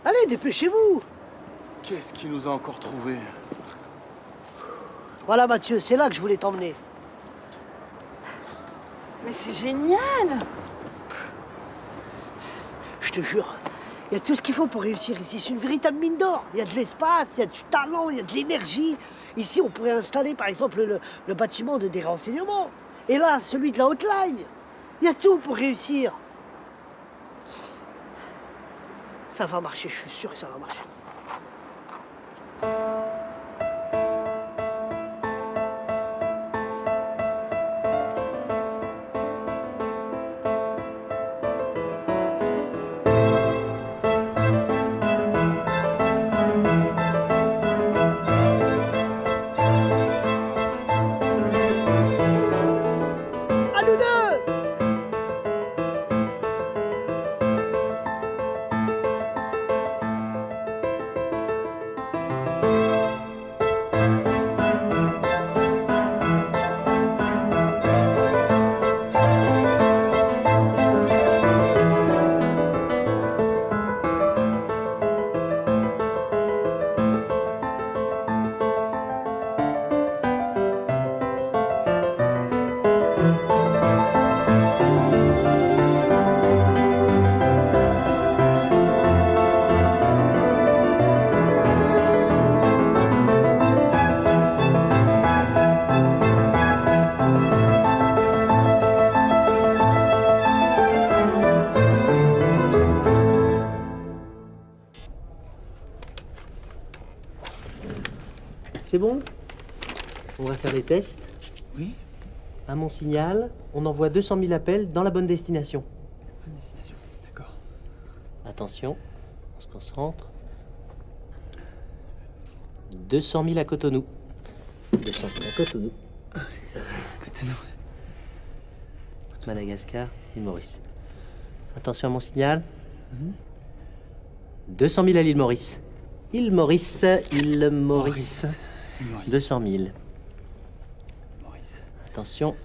Allez, dépêchez-vous! Qu'est-ce qui nous a encore trouvés? Voilà, Mathieu, c'est là que je voulais t'emmener. Mais c'est génial! Je te jure, il y a tout ce qu'il faut pour réussir ici. C'est une véritable mine d'or. Il y a de l'espace, il y a du talent, il y a de l'énergie. Ici, on pourrait installer, par exemple, le bâtiment des renseignements. Et là, celui de la hotline. Il y a tout pour réussir. Ça va marcher, je suis sûr que ça va marcher. À nous deux! C'est bon? On va faire les tests. Oui. À mon signal, on envoie 200 000 appels dans la bonne destination. Bonne destination, d'accord. Attention, on se concentre. 200 000 à Cotonou. 200 000 à Cotonou. Cotonou. Madagascar, île Maurice. Attention à mon signal. 200 000 à l'île Maurice. Île Maurice, île Maurice. 200 000. Maurice. Attention,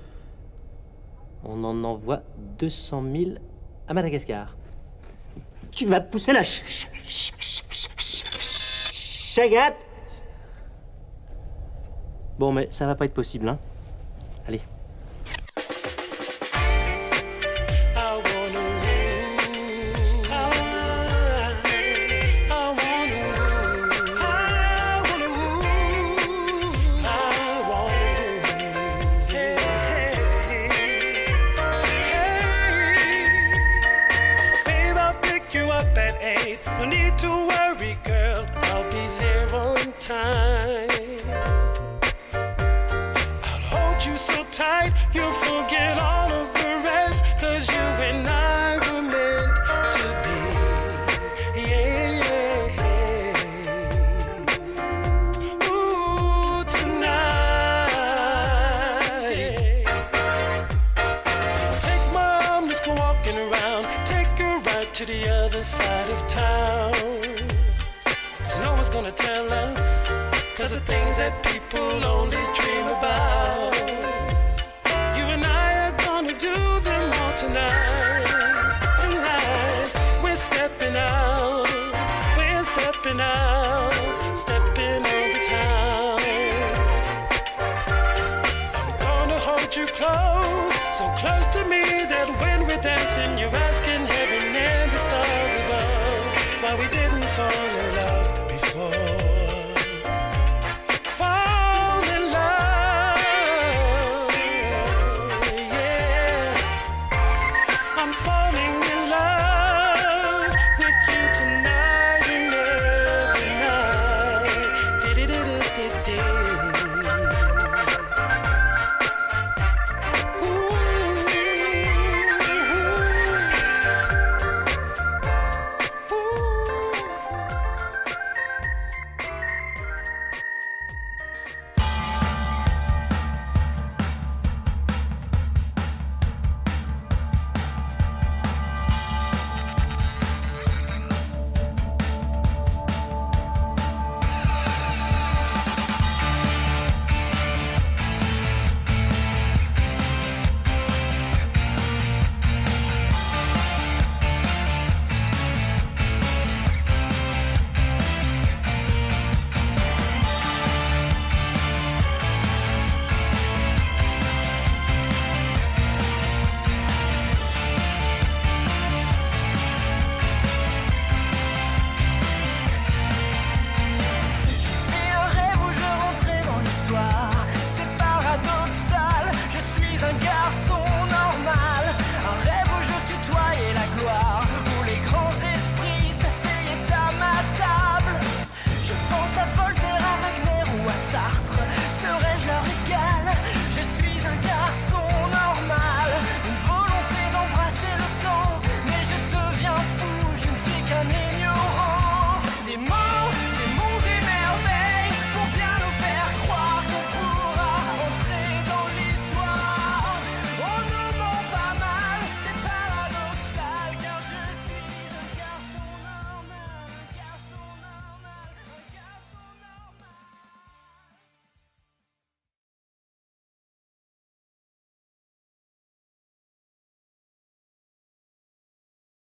on en envoie 200 000 à Madagascar. Tu vas te pousser la chagate. Bon, mais ça va pas être possible, hein. Allez. to the other side of town. 'Cause no one's gonna tell us, 'cause the things that people only dream about. You and I are gonna do them all tonight.